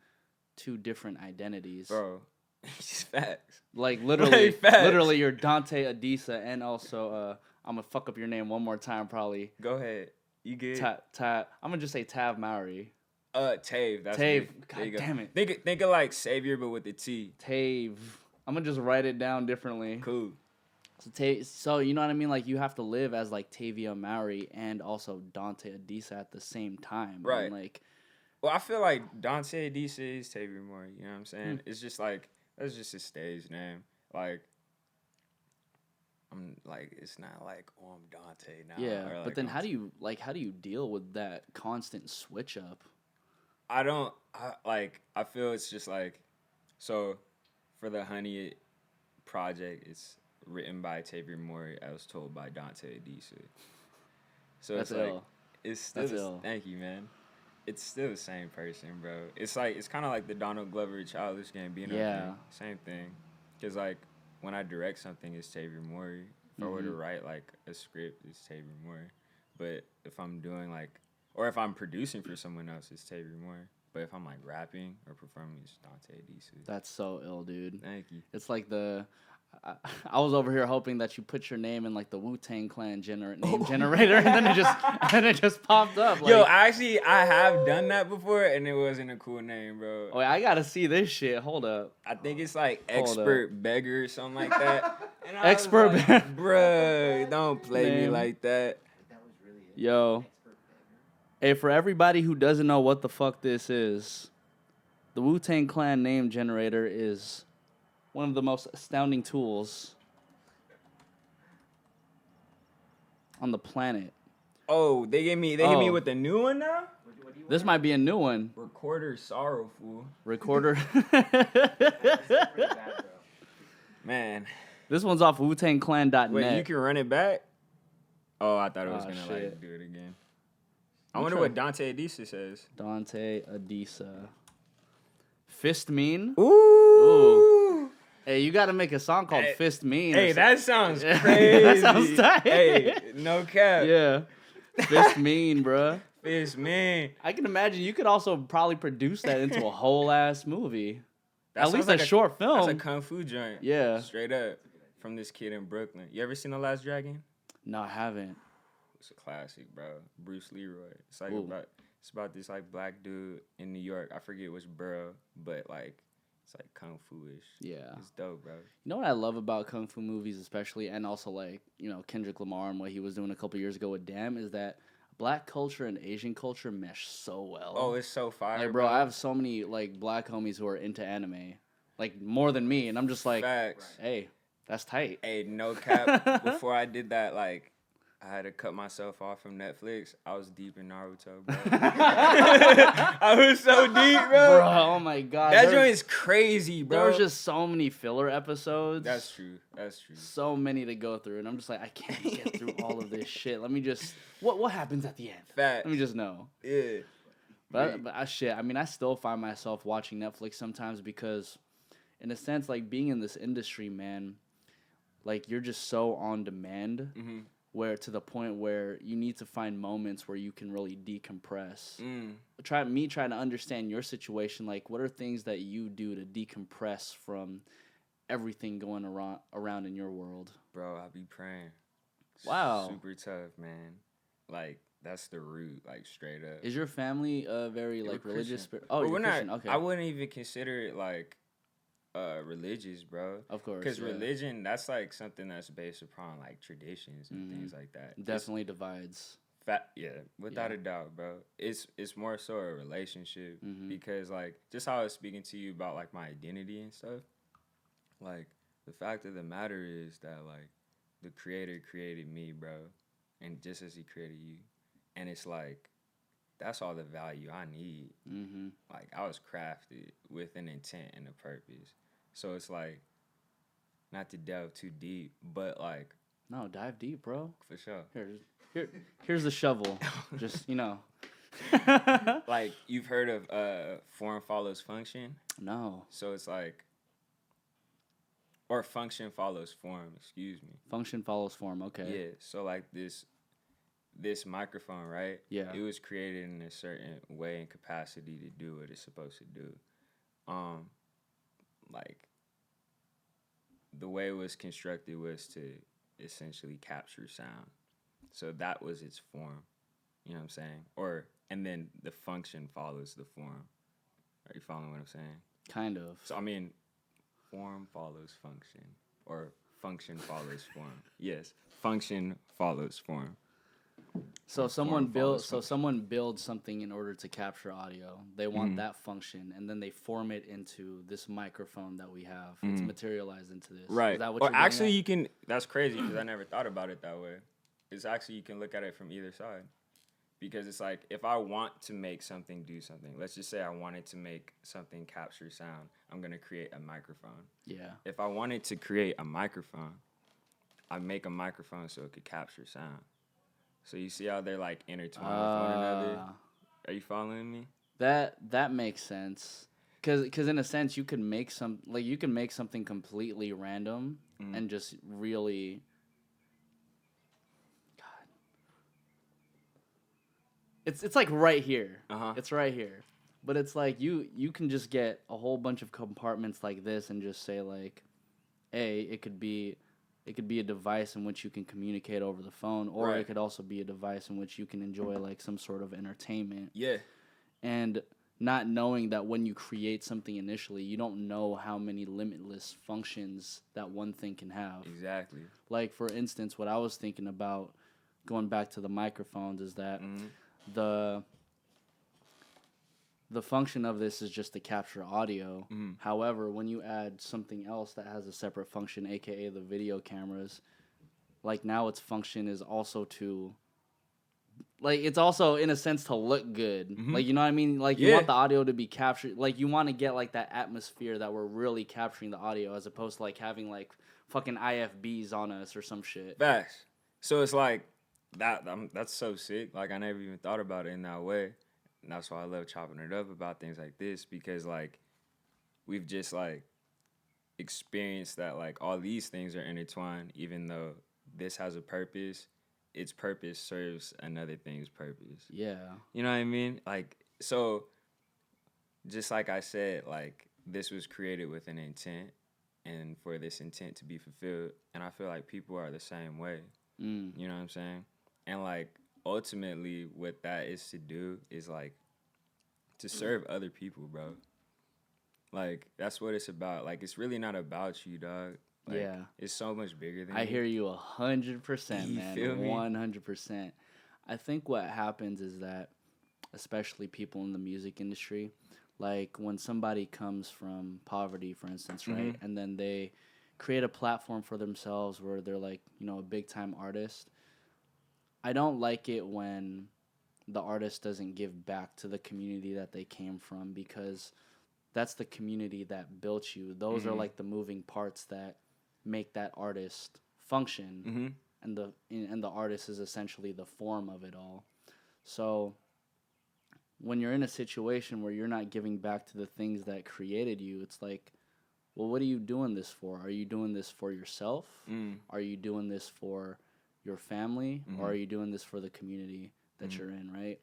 S1: two different identities.
S2: Bro, it's facts.
S1: Like, literally, you're Dontae Adisa, and also, I'm going to fuck up your name one more time, probably.
S2: Go ahead. You good?
S1: I'm gonna just say Tav Mowry.
S2: Tav. That's
S1: Tav.
S2: God
S1: damn it.
S2: Think of like Savior, but with the T.
S1: Tav. I'm gonna just write it down differently.
S2: Cool.
S1: So you know what I mean? Like, you have to live as like Tavior Mowry and also Dontae Adisa at the same time.
S2: Right.
S1: And, like,
S2: well, I feel like Dontae Adisa is Tavior Mowry. You know what I'm saying? It's just like, that's just his stage name. Like, I'm like, it's not like, oh, I'm Dontae now.
S1: Yeah,
S2: or like,
S1: but then how do you deal with that constant switch up?
S2: I feel it's just like, so for the Honey project, it's written by Tavior Mowry, as told by Dontae Adisa. So
S1: That's
S2: it's like,
S1: ill.
S2: it's still,
S1: ill.
S2: Thank you, man. It's still the same person, bro. It's like, it's kind of like the Donald Glover Childish Gambino thing. Same thing. Because, like, when I direct something, it's Tavior Mowry. If I were to write, like, a script, it's Tavior Mowry. But if I'm doing, like, or if I'm producing for someone else, it's Tavior Mowry. But if I'm, like, rapping or performing, it's Dontae Adisa.
S1: That's so ill, dude.
S2: Thank you.
S1: It's like I was over here hoping that you put your name in, like, the Wu-Tang Clan name generator, and then it just popped up. Like,
S2: yo, I have done that before, and it wasn't a cool name, bro.
S1: Oh, I gotta see this shit. Hold up.
S2: I think it's like Expert Beggar or something like that. And I
S1: Expert
S2: was like, bruh, don't play me like that.
S1: Yo. Hey, for everybody who doesn't know what the fuck this is, the Wu-Tang Clan name generator is one of the most astounding tools on the planet.
S2: Oh, they hit me with a new one now?
S1: This might be a new one.
S2: Recorder Sorrowful.
S1: Recorder.
S2: Man.
S1: This one's off WuTangClan.net.
S2: Wait, you can run it back? Oh, I thought it was going to, like, do it again. I wonder what Dontae Adisa says.
S1: Dontae Adisa. Fist Mean?
S2: Ooh.
S1: Hey, you got to make a song called Fist Mean.
S2: Hey, that sounds crazy.
S1: That sounds tight.
S2: Hey, no cap.
S1: Yeah. Fist Mean, bruh.
S2: Fist Mean.
S1: I can imagine you could also probably produce that into a whole ass movie.
S2: That
S1: At least
S2: like
S1: a short film.
S2: That's a kung fu joint.
S1: Yeah.
S2: Straight up. From this kid in Brooklyn. You ever seen The Last Dragon?
S1: No, I haven't.
S2: It's a classic, bro. Bruce Leroy. It's like about this like black dude in New York. I forget which borough, but like it's like kung fu-ish.
S1: Yeah.
S2: It's dope, bro.
S1: You know what I love about kung fu movies especially, and also like, you know, Kendrick Lamar and what he was doing a couple years ago with Damn, is that black culture and Asian culture mesh so well.
S2: Oh, it's so fire,
S1: like, bro. I have so many like black homies who are into anime, like more than me, and I'm just like,
S2: facts.
S1: Hey, that's tight.
S2: Hey, no cap. Before I did that, like, I had to cut myself off from Netflix. I was deep in Naruto, bro. I was so deep, bro.
S1: Oh my god.
S2: That joint is crazy, bro.
S1: There was just so many filler episodes.
S2: That's true. That's true.
S1: So many to go through, and I'm just like, I can't get through all of this shit. Let me just what happens at the end?
S2: Fact.
S1: Let me just know.
S2: Yeah.
S1: But I mean, I still find myself watching Netflix sometimes because, in a sense, like being in this industry, man, like you're just so on demand.
S2: Mm-hmm.
S1: Where to the point where you need to find moments where you can really decompress. Trying to understand your situation. Like, what are things that you do to decompress from everything going around in your world?
S2: Bro, I be praying.
S1: Wow.
S2: Super tough, man. Like, that's the root, like, straight up.
S1: Is your family very, like, religious?
S2: Oh,
S1: you're Christian? Okay.
S2: I wouldn't even consider it, like, religious, bro.
S1: Of course.
S2: Because religion, that's, like, something that's based upon, like, traditions and things like that.
S1: Definitely divides.
S2: Without a doubt, bro. It's more so a relationship because, like, just how I was speaking to you about, like, my identity and stuff, like, the fact of the matter is that, like, the Creator created me, bro, and just as He created you. And it's, like, that's all the value I need. Like, I was crafted with an intent and a purpose. So it's, like, not to delve too deep, but, like...
S1: No, dive deep, bro.
S2: For sure.
S1: Here's the shovel. Just, you know.
S2: Like, you've heard of form follows function?
S1: No.
S2: So it's, like... Or function follows form, excuse me.
S1: Function follows form, okay.
S2: Yeah, so, like, this microphone, right?
S1: Yeah.
S2: It was created in a certain way and capacity to do what it's supposed to do. Like, the way it was constructed was to essentially capture sound. So that was its form. You know what I'm saying? And then the function follows the form. Are you following what I'm saying?
S1: Kind of.
S2: So, I mean, form follows function. Or function follows form. Yes, function follows form.
S1: So someone builds something in order to capture audio. They want that function, and then they form it into this microphone that we have. It's materialized into this.
S2: Right.
S1: Is that what
S2: or
S1: you're
S2: actually,
S1: at?
S2: you can. That's crazy because I never thought about it that way. It's actually you can look at it from either side, because it's like if I want to make something do something. Let's just say I wanted to make something capture sound. I'm gonna create a microphone.
S1: Yeah.
S2: If I wanted to create a microphone, I make a microphone so it could capture sound. So you see how they're like intertwined with one another? Are you following me?
S1: That makes sense. Cause in a sense you can make something completely random and just really God. It's like right here. It's right here. But it's like you can just get a whole bunch of compartments like this and just say like, it could be a device in which you can communicate over the phone, or it could also be a device in which you can enjoy like some sort of entertainment.
S2: Yeah.
S1: And not knowing that when you create something initially, you don't know how many limitless functions that one thing can have.
S2: Exactly.
S1: Like, for instance, what I was thinking about going back to the microphones is that the function of this is just to capture audio. However, when you add something else that has a separate function, aka the video cameras, like now its function is also to, like, it's also in a sense to look good. Like, you know what I mean? Like, you want the audio to be captured. Like, you want to get like that atmosphere that we're really capturing the audio, as opposed to like having like fucking IFBs on us or some shit.
S2: Facts. So it's like that's so sick. Like, I never even thought about it in that way. And that's why I love chopping it up about things like this, because like we've just like experienced that like all these things are intertwined, even though this has a purpose, its purpose serves another thing's purpose.
S1: Yeah.
S2: You know what I mean? Like, so just like I said, like this was created with an intent and for this intent to be fulfilled. And I feel like people are the same way. You know what I'm saying? And like ultimately what that is to do is like to serve other people, bro. Like that's what it's about. Like it's really not about you, dog. Like,
S1: yeah,
S2: it's so much bigger than
S1: I
S2: you.
S1: hear you 100%, man.
S2: You feel me?
S1: 100%. I think what happens is that, especially people in the music industry, like when somebody comes from poverty, for instance, right, and then they create a platform for themselves where they're like, you know, a big time artist. I don't like it when the artist doesn't give back to the community that they came from, because that's the community that built you. Those are like the moving parts that make that artist function, and the artist is essentially the form of it all. So when you're in a situation where you're not giving back to the things that created you, it's like, well, what are you doing this for? Are you doing this for yourself? Are you doing this for your family? Or are you doing this for the community that you're in, right?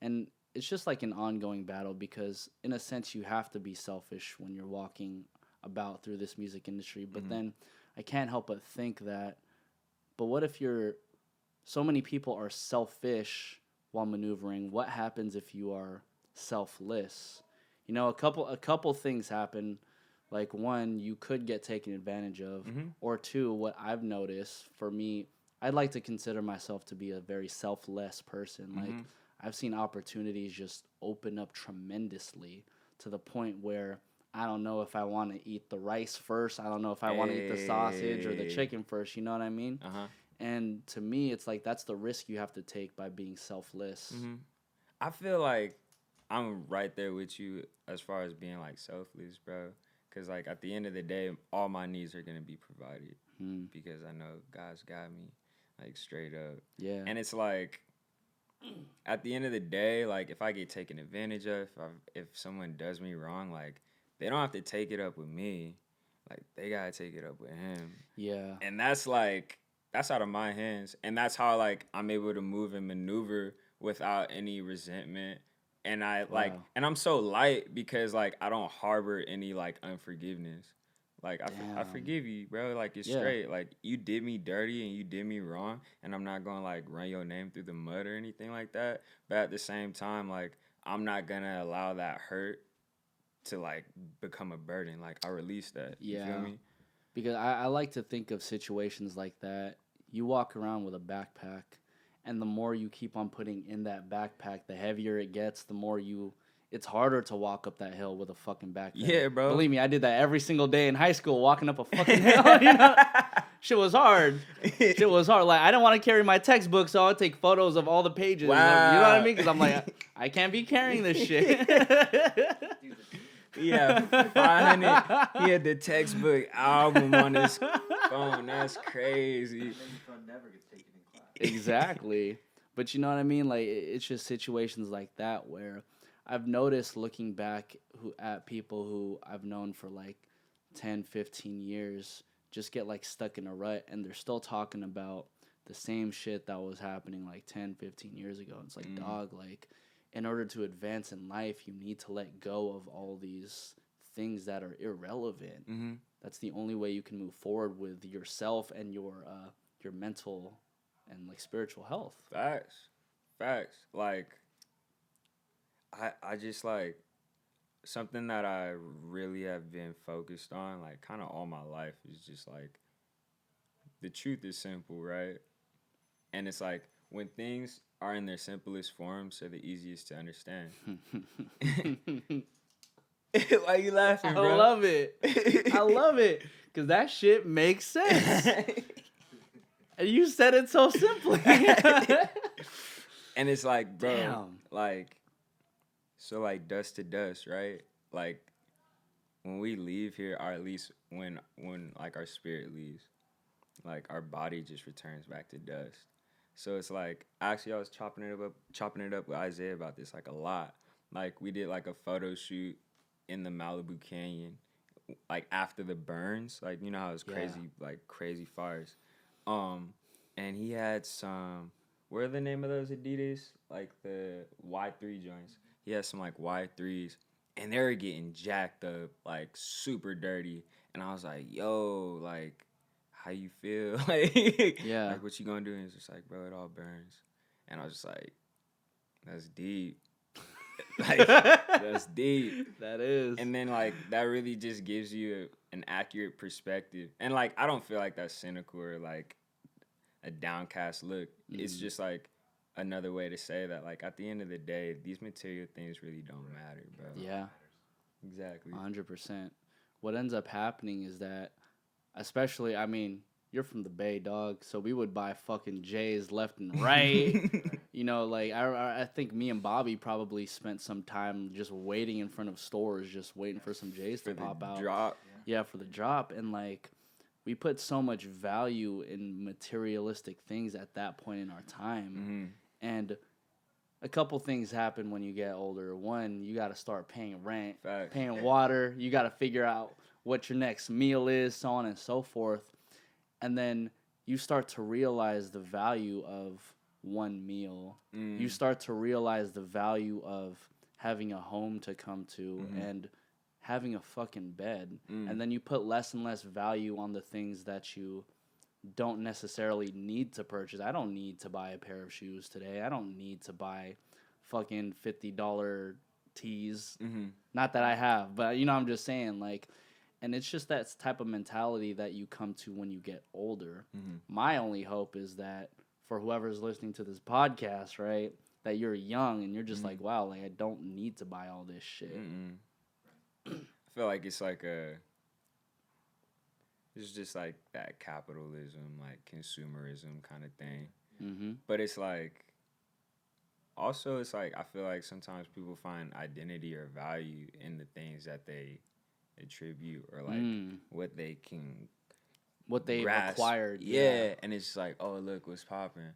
S1: And it's just like an ongoing battle, because in a sense you have to be selfish when you're walking about through this music industry. But then I can't help but think that, but what if so many people are selfish while maneuvering? What happens if you are selfless? You know, a couple things happen. Like, one, you could get taken advantage of, or two, what I've noticed for me, I'd like to consider myself to be a very selfless person. Like, I've seen opportunities just open up tremendously to the point where I don't know if I want to eat the rice first. I don't know if I want to eat the sausage or the chicken first. You know what I mean? And to me, it's like that's the risk you have to take by being selfless.
S2: I feel like I'm right there with you as far as being like selfless, bro. Because like at the end of the day, all my needs are going to be provided because I know God's got me, like, straight up.
S1: Yeah.
S2: And it's like, at the end of the day, like, if I get taken advantage of, if someone does me wrong, like, they don't have to take it up with me. Like, they got to take it up with him.
S1: Yeah.
S2: And that's like, that's out of my hands. And that's how, like, I'm able to move and maneuver without any resentment. And and I'm so light because, like, I don't harbor any, like, unforgiveness. Like, I forgive you, bro. Like, it's straight. Like, you did me dirty and you did me wrong, and I'm not going to, like, run your name through the mud or anything like that. But at the same time, like, I'm not going to allow that hurt to, like, become a burden. Like, I release that.
S1: Yeah.
S2: You feel me?
S1: Because I like to think of situations like that. You walk around with a backpack, and the more you keep on putting in that backpack, the heavier it gets, the more it's harder to walk up that hill with a fucking backpack.
S2: Yeah, bro.
S1: Believe me, I did that every single day in high school, walking up a fucking hill. You know? Shit was hard. Like, I didn't want to carry my textbook, so I'd take photos of all the pages.
S2: Wow.
S1: You know what I mean? Because I'm like, I can't be carrying this shit.
S2: Yeah, 500. He had the textbook album on his phone. That's crazy.
S1: Exactly. But you know what I mean? Like, it's just situations like that where I've noticed, looking back at people who I've known for like 10, 15 years, just get like stuck in a rut, and they're still talking about the same shit that was happening like 10, 15 years ago. It's like, dog, like, in order to advance in life, you need to let go of all these things that are irrelevant. That's the only way you can move forward with yourself and your mental and, like, spiritual health.
S2: Facts. Like, I just, like, something that I really have been focused on, like, kind of all my life is just, like, the truth is simple, right? And it's like, when things are in their simplest forms, they're the easiest to understand. Why you laughing, bro?
S1: I love it. Because that shit makes sense. And you said it so simply.
S2: And it's like, bro,
S1: damn.
S2: Like, so, like, dust to dust, right? Like, when we leave here, or at least when like, our spirit leaves, like, our body just returns back to dust. So it's like, actually, I was chopping it up with Isaiah about this, like, a lot. Like, we did, like, a photo shoot in the Malibu Canyon, like, after the burns. Like, you know how it's crazy, like, crazy fires. And he had some, what are the name of those Adidas? Like, the Y3 joints. He had some, like, Y3s, and they were getting jacked up, like, super dirty. And I was like, yo, like, how you feel? Like, like, what you gonna do? And he's just like, bro, it all burns. And I was just like, that's deep. Like, that's deep.
S1: That is.
S2: And then, like, that really just gives you an accurate perspective. And, like, I don't feel like that's cynical or, like, a downcast look. It's just, like, another way to say that, like, at the end of the day, these material things really don't matter, bro.
S1: Yeah.
S2: Exactly.
S1: 100%. What ends up happening is that, especially, I mean, you're from the Bay, dog. So we would buy fucking J's left and right. You know, like I think me and Bobby probably spent some time just waiting in front of stores, just waiting for some J's to pop out.
S2: Drop.
S1: Yeah, for the drop. And like we put so much value in materialistic things at that point in our time. And a couple things happen when you get older. One, you got to start paying rent, paying water. You got to figure out what your next meal is, so on and so forth. And then you start to realize the value of one meal. You start to realize the value of having a home to come to and having a fucking bed. And then you put less and less value on the things that you don't necessarily need to purchase. I don't need to buy a pair of shoes today. I don't need to buy fucking $50 tees. Not that I have, but you know, I'm just saying, like, and it's just that type of mentality that you come to when you get older. My only hope is that for whoever's listening to this podcast, right, that you're young and you're just like, wow, like I don't need to buy all this shit.
S2: I feel like it's like it's just like that capitalism, like consumerism kind of thing. But it's like, also it's like, I feel like sometimes people find identity or value in the things that they attribute or like what they can grasp.
S1: Acquired.
S2: Yeah. And it's like, oh, look what's popping.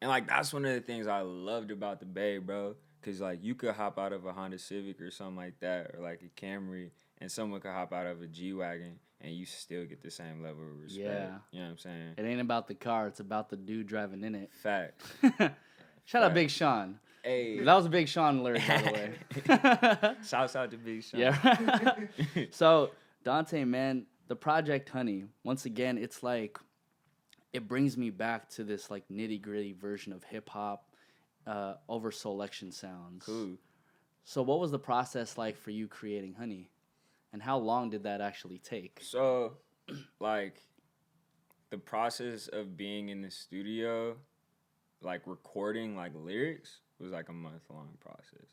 S2: And like that's one of the things I loved about the Bay, bro, because like you could hop out of a Honda Civic or something like that, or like a Camry, and someone could hop out of a G-Wagon and you still get the same level of respect. You know what I'm saying?
S1: It ain't about the car, it's about the dude driving in it.
S2: Fact.
S1: Shout out Big Sean.
S2: Hey.
S1: That was a Big Sean lyric, by the way.
S2: Shouts out to Big Sean.
S1: Yeah. So, Dontae, man, the Project Honey, once again, it's like, it brings me back to this like nitty-gritty version of hip-hop over selection sounds.
S2: Cool.
S1: So what was the process like for you creating Honey? And how long did that actually take?
S2: So, like, the process of being in the studio, like recording like lyrics, was like a month-long process.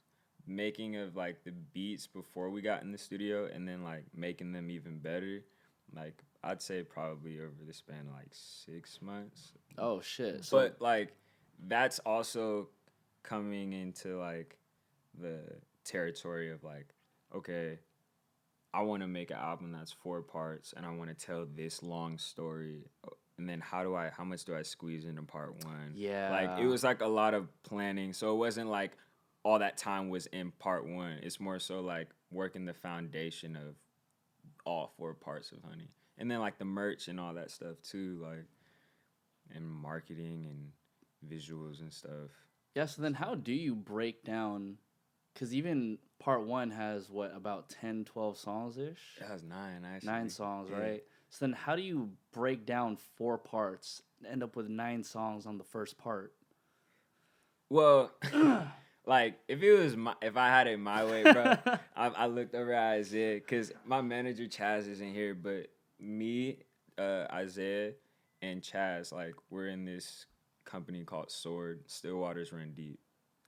S2: Making of like the beats before we got in the studio, and then like making them even better, like I'd say probably over the span of like 6 months.
S1: Oh shit.
S2: So, but like that's also coming into like the territory of like, okay, I want to make an album that's 4 parts and I want to tell this long story. And then how much do I squeeze into part 1?
S1: Yeah.
S2: Like, it was like a lot of planning. So it wasn't like all that time was in part 1. It's more so like working the foundation of all 4 parts of Honey. And then like the merch and all that stuff too, like, and marketing and visuals and stuff.
S1: Yeah, so then how do you break down, because even part 1 has what, about 10, 12 songs-ish?
S2: It has 9, actually.
S1: 9 songs, right? So then how do you break down 4 parts and end up with 9 songs on the first part?
S2: Well, like, if I had it my way, bro, I looked over at Isaiah, because my manager, Chaz, isn't here, but me, Isaiah, and Chaz, like, we're in this company called Sword, Stillwater's Run Deep,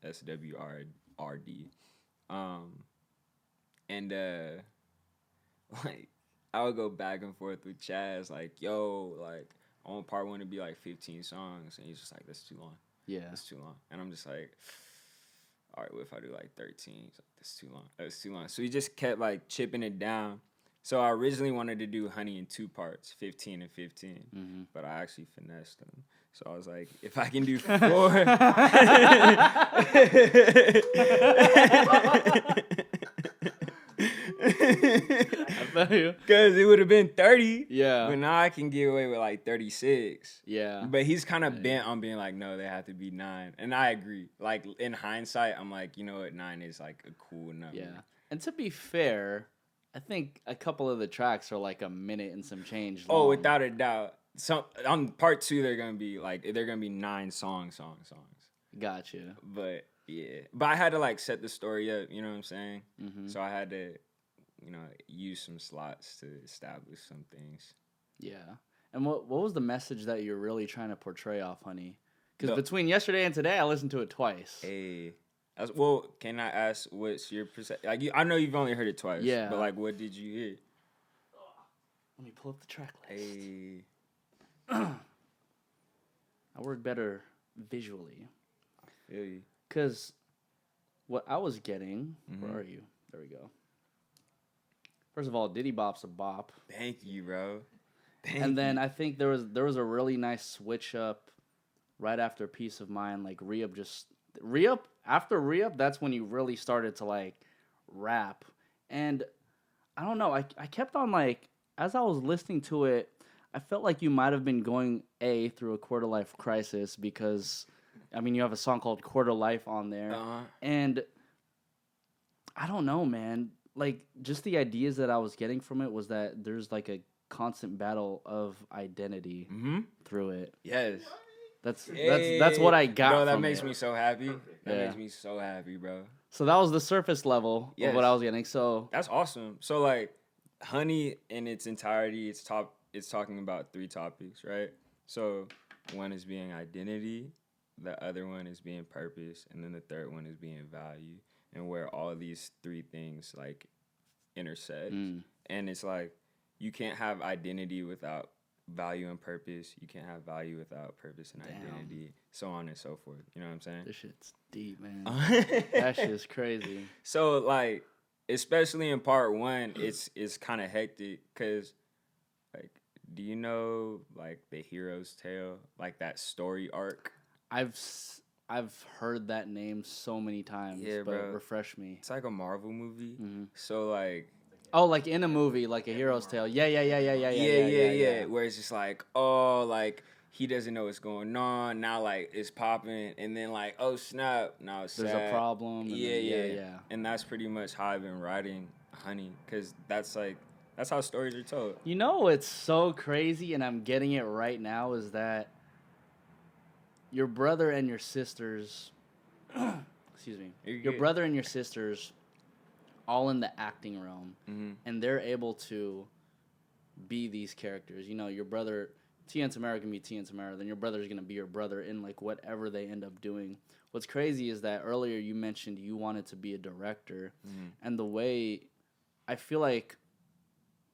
S2: SWRD. And, like, I would go back and forth with Chaz, like, yo, like, I want part 1 to be, like, 15 songs. And he's just like, that's too long.
S1: Yeah.
S2: That's too long. And I'm just like, all right, what if I do, like, 13? He's like, that's too long. That's too long. So he just kept, like, chipping it down. So I originally wanted to do Honey in 2 parts, 15 and 15. But I actually finessed them. So I was like, if I can do 4...
S1: I feel you.
S2: Because it would have been 30.
S1: Yeah.
S2: But now I can get away with like 36.
S1: Yeah.
S2: But he's kind of bent on being like, no, they have to be 9. And I agree. Like, in hindsight, I'm like, you know what, 9 is like a cool number.
S1: Yeah. And to be fair, I think a couple of the tracks are like a minute and some change long.
S2: Oh, without a doubt. So on part 2, they're gonna be 9 songs.
S1: Gotcha.
S2: But yeah. But I had to like set the story up, you know what I'm saying? So I had to, you know, use some slots to establish some things.
S1: Yeah. And what was the message that you're really trying to portray off Honey? Because between yesterday and today, I listened to it twice.
S2: Hey. Well, can I ask what's your perception? Like, I know you've only heard it twice.
S1: Yeah.
S2: But like, what did you hear?
S1: Let me pull up the track list.
S2: Hey.
S1: I work better visually.
S2: I feel you.
S1: Because what I was getting, where are you? There we go. First of all, Diddy Bop's a bop.
S2: Thank you, bro.
S1: And then I think there was a really nice switch up right after Peace of Mind. Like after Re-Up, that's when you really started to like rap. And I don't know, I kept on like, as I was listening to it, I felt like you might have been going through a quarter life crisis because, I mean, you have a song called Quarter Life on there. And I don't know, man. Like, just the ideas that I was getting from it was that there's like a constant battle of identity through it.
S2: Yes.
S1: That's what I got
S2: bro, that
S1: from
S2: makes
S1: it.
S2: me so happy. That makes me so happy, bro.
S1: So that was the surface level of what I was getting. So
S2: that's awesome. So like Honey in its entirety, it's talking about 3 topics, right? So one is being identity, the other one is being purpose, and then the third one is being value, and where all of these 3 things like intersect. And it's like you can't have identity without value and purpose. You can't have value without purpose and identity, so on and so forth. You know what I'm saying?
S1: This shit's deep, man. That shit's crazy.
S2: So like, especially in part 1, it's kind of hectic because, like, do you know like the hero's tale, like that story arc?
S1: I've heard that name so many times, but
S2: bro.
S1: Refresh me.
S2: It's like a Marvel movie. So like.
S1: Oh, like in a movie, like a hero's tale. Yeah.
S2: Where it's just like, oh, like he doesn't know what's going on now. Like it's popping, and then like, oh snap, now it's
S1: there's
S2: sad.
S1: a problem.
S2: Yeah. And that's pretty much how I've been writing Honey, because that's how stories are told.
S1: You know what's so crazy, and I'm getting it right now, is that your brother and your sisters, excuse me, your brother and your sisters. All in the acting realm, and they're able to be these characters. You know, your brother, Tia and Tamera can be Tia and Tamera, then your brother's going to be your brother in, like, whatever they end up doing. What's crazy is that earlier you mentioned you wanted to be a director, and the way I feel like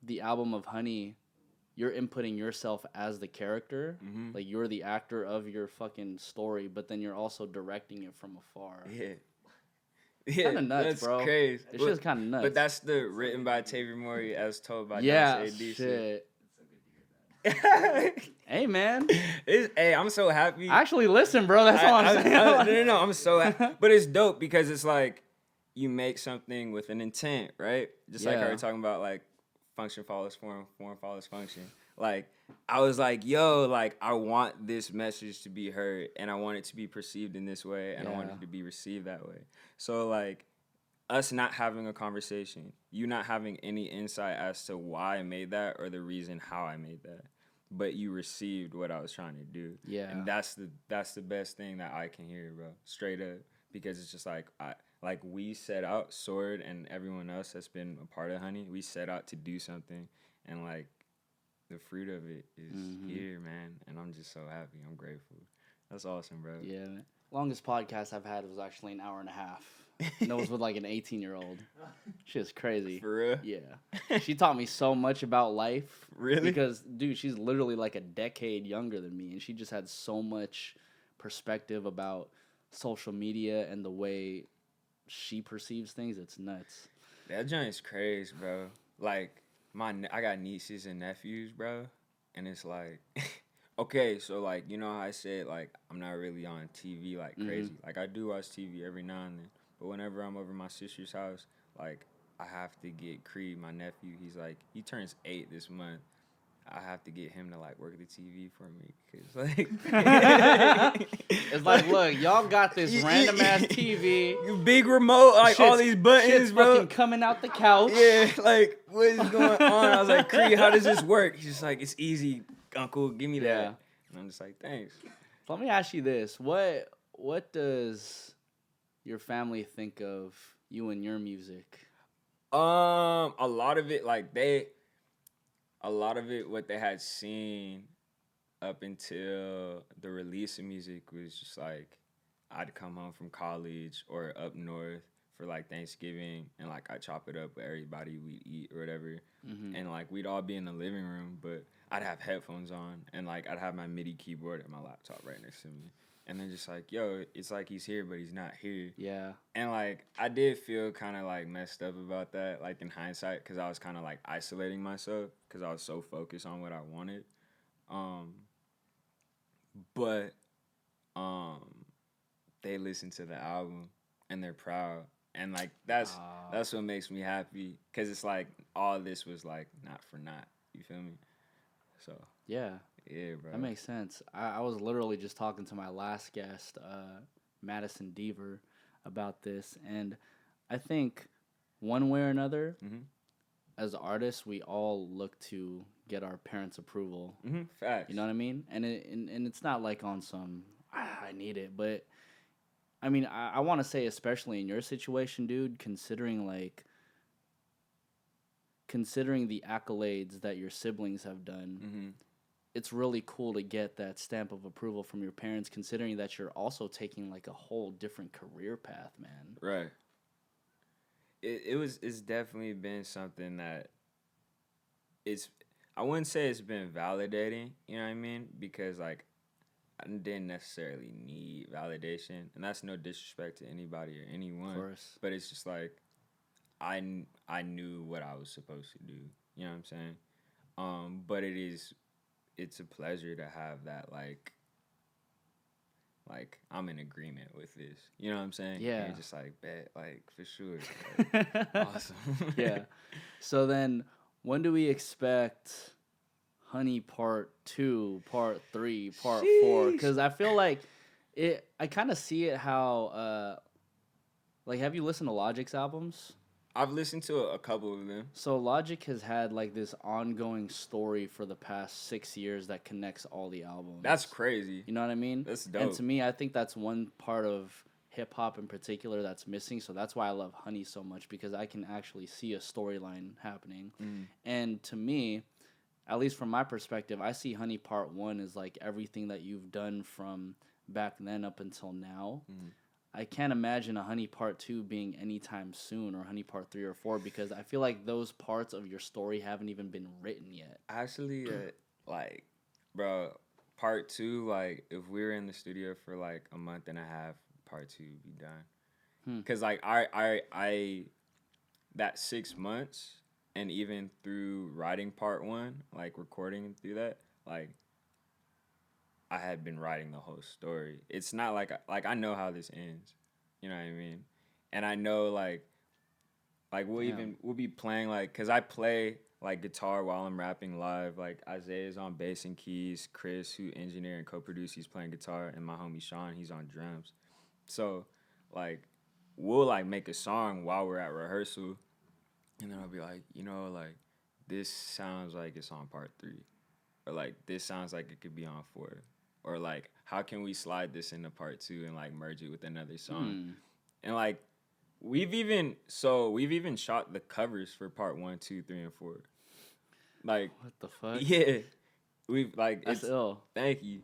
S1: the album of Honey, you're inputting yourself as the character, like, you're the actor of your fucking story, but then you're also directing it from afar.
S2: Yeah,
S1: kind of nuts,
S2: that's
S1: bro.
S2: Crazy.
S1: It's just kind of nuts.
S2: But that's the written by Tavior Mowry as told by Dontae Adisa.
S1: Shit. Hey, man.
S2: I'm so happy.
S1: Actually, listen, bro. That's all I'm saying.
S2: No. I'm so happy. But it's dope because it's like you make something with an intent, right? Just like how we're talking about, like, function follows form, form follows function. Like, I was like, yo, like, I want this message to be heard, and I want it to be perceived in this way, and I want it to be received that way. So, like, us not having a conversation, you not having any insight as to why I made that or the reason how I made that, but you received what I was trying to do.
S1: Yeah.
S2: And that's the best thing that I can hear, bro. Straight up. Because it's just like, we set out, Sword and everyone else that's been a part of Honey, we set out to do something, and, like, the fruit of it is here, man. And I'm just so happy. I'm grateful. That's awesome, bro.
S1: Yeah, man. Longest podcast I've had was actually an hour and a half. And it was with like an 18-year-old. Shit's crazy.
S2: For real?
S1: Yeah. She taught me so much about life.
S2: Really?
S1: Because, dude, she's literally like a decade younger than me. And she just had so much perspective about social media and the way she perceives things. It's nuts.
S2: That joint's crazy, bro. Like, I got nieces and nephews, bro. And it's like... Okay, so, like, you know how I said, like, I'm not really on TV, like, crazy. Like, I do watch TV every now and then. But whenever I'm over my sister's house, like, I have to get Creed, my nephew. He's, like, he turns 8 this month. I have to get him to, like, work the TV for me. Cause, like...
S1: It's like, look, y'all got this random-ass TV.
S2: You big remote, like, all these buttons, bro.
S1: Fucking coming out the couch.
S2: Yeah, like, what is going on? I was like, Creed, how does this work? He's just like, it's easy. Uncle, give me that. And I'm just like, thanks.
S1: Let me ask you this. What does your family think of you and your music?
S2: A lot of it, what they had seen up until the release of music was just like, I'd come home from college or up north for like Thanksgiving, and like I chop it up with everybody, we eat or whatever, and like we'd all be in the living room, but I'd have headphones on, and like I'd have my MIDI keyboard and my laptop right next to me, and then just like, yo, it's like he's here but he's not here.
S1: Yeah.
S2: And like I did feel kind of like messed up about that, like in hindsight, because I was kind of like isolating myself because I was so focused on what I wanted. But they listen to the album and they're proud, and like that's what makes me happy, because it's like all this was like not for naught. You feel me? So
S1: yeah,
S2: bro,
S1: that makes sense. I was literally just talking to my last guest, Madison Deaver, about this, and I think one way or another, as artists, we all look to get our parents' approval.
S2: Facts.
S1: You know what I mean? And it's not like on some I need it, but I mean I want to say, especially in your situation, dude, considering the accolades that your siblings have done, it's really cool to get that stamp of approval from your parents, considering that you're also taking like a whole different career path, man.
S2: Right. It's definitely been something that I wouldn't say it's been validating, you know what I mean? Because like I didn't necessarily need validation, and that's no disrespect to anybody or anyone.
S1: Of course.
S2: But it's just like I knew what I was supposed to do. You know what I'm saying? But it's a pleasure to have that like I'm in agreement with this. You know what I'm saying?
S1: Yeah.
S2: And you're just like, bet, like for sure. Like, awesome.
S1: Yeah. So then when do we expect Honey Part 2, Part 3, Part 4? Because I feel like I kind of see it how like, have you listened to Logic's albums?
S2: I've listened to a couple of them.
S1: So Logic has had like this ongoing story for the past 6 years that connects all the albums.
S2: That's crazy.
S1: You know what I mean?
S2: That's dope.
S1: And to me, I think that's one part of hip hop in particular that's missing. So that's why I love Honey so much, because I can actually see a storyline happening. And to me, at least from my perspective, I see Honey Part 1 as like everything that you've done from back then up until now. I can't imagine a Honey Part 2 being anytime soon, or Honey Part 3 or 4, because I feel like those parts of your story haven't even been written yet.
S2: Actually, like, bro, Part 2, like, if we were in the studio for like a month and a half, Part 2 would be done. Because like I that 6 months, and even through writing Part 1, like recording through that, like I had been writing the whole story. It's not like I know how this ends. You know what I mean? And I know like we'll be playing, like, cause I play like guitar while I'm rapping live. Like Isaiah's on bass and keys, Chris, who engineer and co-produce, he's playing guitar, and my homie Sean, he's on drums. So like we'll like make a song while we're at rehearsal, and then I'll be like, you know, like this sounds like it's on Part 3, or like this sounds like it could be on 4. Or like, how can we slide this into Part 2 and like merge it with another song? And like, we've even shot the covers for Part 1, 2, 3, and 4. Like,
S1: what the fuck?
S2: Yeah, we've like
S1: that's ill.
S2: Thank you.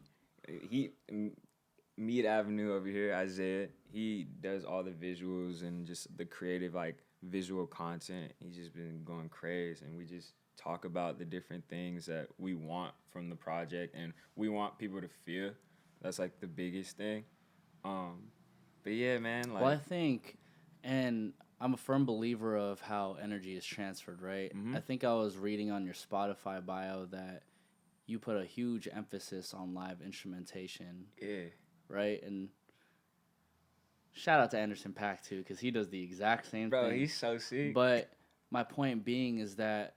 S2: Mead Avenue over here, Isaiah. He does all the visuals and just the creative like visual content. He's just been going crazy, and we just talk about the different things that we want from the project and we want people to feel. That's like the biggest thing. But yeah, man, like,
S1: well, I think, and I'm a firm believer of how energy is transferred, right? I think I was reading on your Spotify bio that you put a huge emphasis on live instrumentation.
S2: Yeah.
S1: Right? And shout out to Anderson .Paak too, because he does the exact same thing.
S2: Bro, he's so sick.
S1: But my point being is that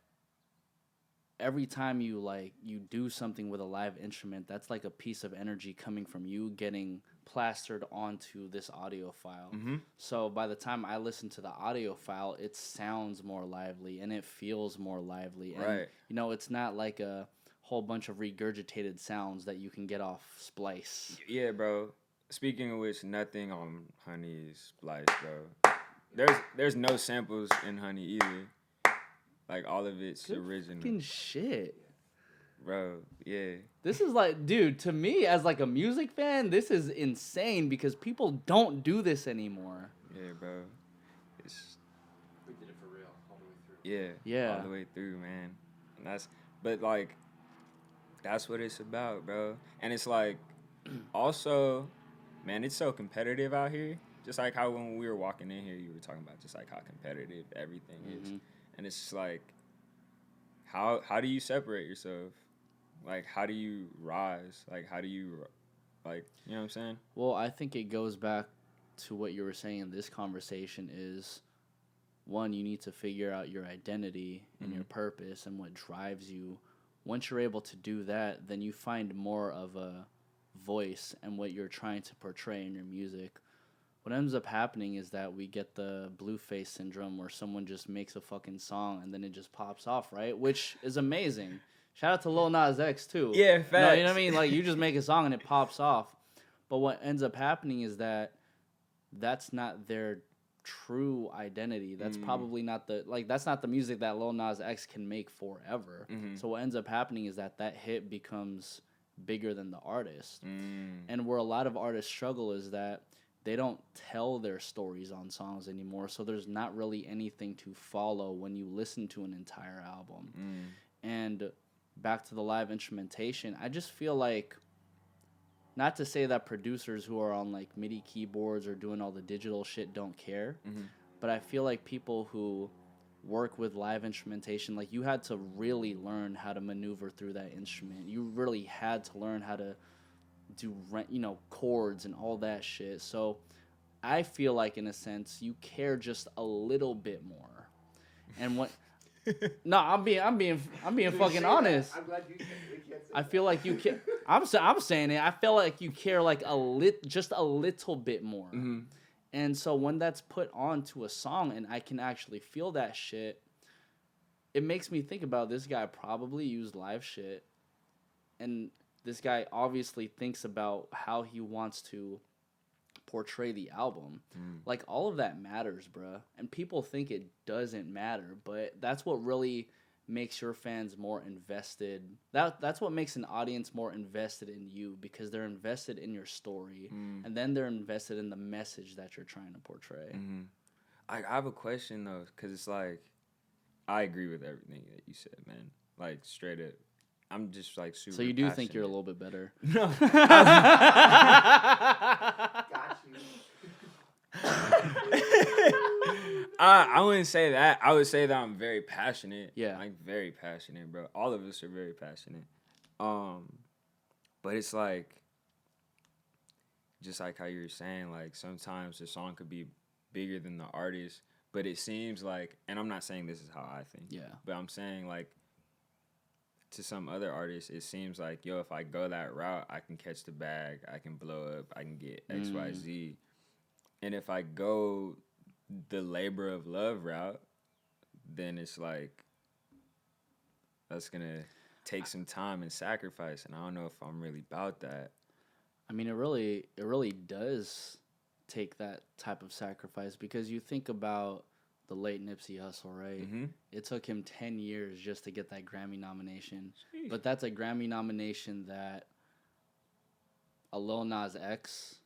S1: every time you do something with a live instrument, that's like a piece of energy coming from you getting plastered onto this audio file. So by the time I listen to the audio file, it sounds more lively and it feels more lively. And,
S2: right.
S1: You know, it's not like a whole bunch of regurgitated sounds that you can get off Splice.
S2: Yeah, bro. Speaking of which, nothing on Honey is Splice, bro. There's no samples in Honey either. Like, all of it's
S1: Good
S2: original.
S1: Fucking shit.
S2: Bro, yeah.
S1: This is like, dude, to me, as like a music fan, this is insane because people don't do this anymore.
S2: Yeah, bro.
S3: We did it for real, all the way through.
S2: All the way through, man. And but like, that's what it's about, bro. And it's like, also, man, it's so competitive out here. Just like how when we were walking in here, you were talking about just like how competitive everything is. And it's just like, how do you separate yourself? Like, how do you rise? Like, how do you, like, you know what I'm saying?
S1: Well, I think it goes back to what you were saying in this conversation is, one, you need to figure out your identity and your purpose and what drives you. Once you're able to do that, then you find more of a voice and what you're trying to portray in your music. What ends up happening is that we get the Blueface syndrome where someone just makes a fucking song and then it just pops off, right? Which is amazing. Shout out to Lil Nas X, too.
S2: Yeah, facts.
S1: No, you know what I mean? Like, you just make a song and it pops off. But what ends up happening is that that's not their true identity. That's probably not that's not the music that Lil Nas X can make forever. So what ends up happening is that hit becomes bigger than the artist. And where a lot of artists struggle is that they don't tell their stories on songs anymore, so there's not really anything to follow when you listen to an entire album. And back to the live instrumentation, I just feel like, not to say that producers who are on like MIDI keyboards or doing all the digital shit don't care, but I feel like people who work with live instrumentation, like, you had to really learn how to maneuver through that instrument. You really had to learn how to do, chords and all that shit. So I feel like, in a sense, you care just a little bit more. And what? No, I'm being fucking honest.
S3: I'm glad you can't say
S1: I feel like you care. I'm saying it. I feel like you care like just a little bit more. And so when that's put onto a song and I can actually feel that shit, it makes me think about, this guy probably used live shit, and this guy obviously thinks about how he wants to portray the album. Like, all of that matters, bruh. And people think it doesn't matter, but that's what really makes your fans more invested. That's what makes an audience more invested in you, because they're invested in your story, and then they're invested in the message that you're trying to portray.
S2: I have a question, though, because it's like, I agree with everything that you said, man. Like, straight up. I'm just like super.
S1: So you do think you're a little bit better?
S2: No.
S3: Got you.
S2: I wouldn't say that. I would say that I'm very passionate.
S1: Yeah.
S2: Like, very passionate, bro. All of us are very passionate. But it's like, just like how you were saying, like, sometimes the song could be bigger than the artist, but it seems like, and I'm not saying this is how I think.
S1: Yeah.
S2: But I'm saying, like, to some other artists, it seems like, yo, if I go that route, I can catch the bag, I can blow up, I can get X, Y, Z. And if I go the labor of love route, then it's like, that's gonna take some time and sacrifice, and I don't know if I'm really about that.
S1: I mean, it really does take that type of sacrifice, because you think about the late Nipsey Hussle, right? It took him 10 years just to get that Grammy nomination.
S2: Jeez.
S1: But that's a Grammy nomination that a Lil Nas X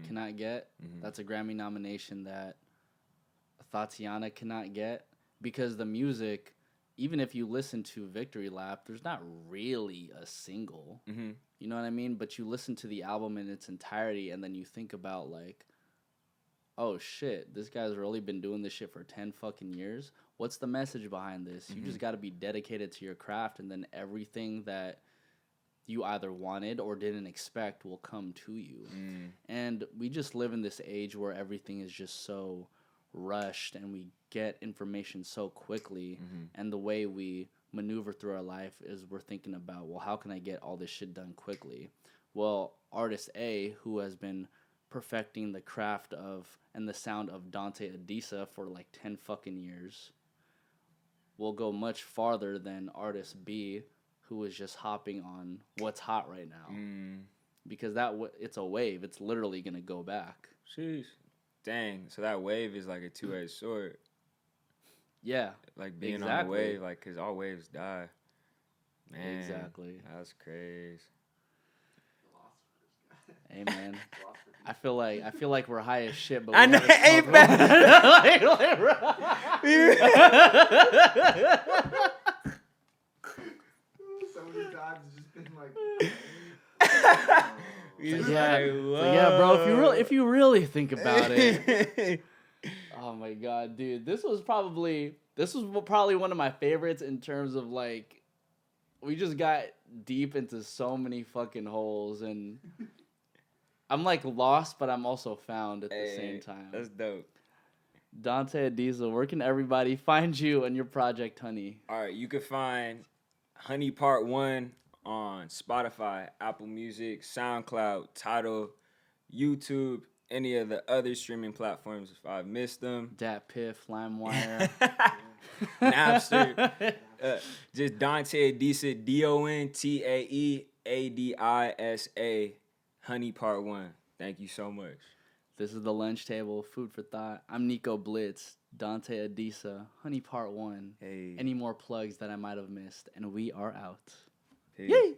S1: cannot get. That's a Grammy nomination that Tatiana cannot get, because the music, even if you listen to Victory Lap, there's not really a single. You know what I mean? But you listen to the album in its entirety, and then you think about, like, oh shit, this guy's really been doing this shit for 10 fucking years. What's the message behind this? You just got to be dedicated to your craft, and then everything that you either wanted or didn't expect will come to you. And we just live in this age where everything is just so rushed, and we get information so quickly, and the way we maneuver through our life is we're thinking about, well, how can I get all this shit done quickly? Well, artist A, who has been perfecting the craft of and the sound of Dontae Adisa for like 10 fucking years, will go much farther than artist B, who is just hopping on what's hot right now. Because it's a wave. It's literally going to go back.
S2: Jeez. Dang. So that wave is like a two-edged sword.
S1: Yeah.
S2: Like being on the wave, like, because all waves die. Man.
S1: Exactly.
S2: That's crazy.
S1: Hey man, I feel like we're high as shit, but
S2: I
S1: we
S2: know,
S1: haven't
S2: ain't
S1: smoked
S3: So many times it's just been like.
S2: He's
S1: yeah,
S2: like,
S1: so yeah, bro. If you really think about it,
S2: it.
S1: oh my god, dude, this was probably one of my favorites in terms of like, we just got deep into so many fucking holes, and I'm like lost, but I'm also found at the same time.
S2: That's dope.
S1: Dontae Adisa, where can everybody find you and your project, Honey?
S2: All right, you can find Honey Part 1 on Spotify, Apple Music, SoundCloud, Tidal, YouTube, any of the other streaming platforms if I've missed them.
S1: Dat Piff, LimeWire.
S2: Napster. Just Dontae Adisa, DontaeAdisa, Honey Part 1. Thank you so much.
S1: This is the lunch table, food for thought. I'm Nico Blitz, Dontae Adisa, Honey Part 1.
S2: Hey.
S1: Any more plugs that I might have missed? And we are out.
S2: Peace.
S1: Yay!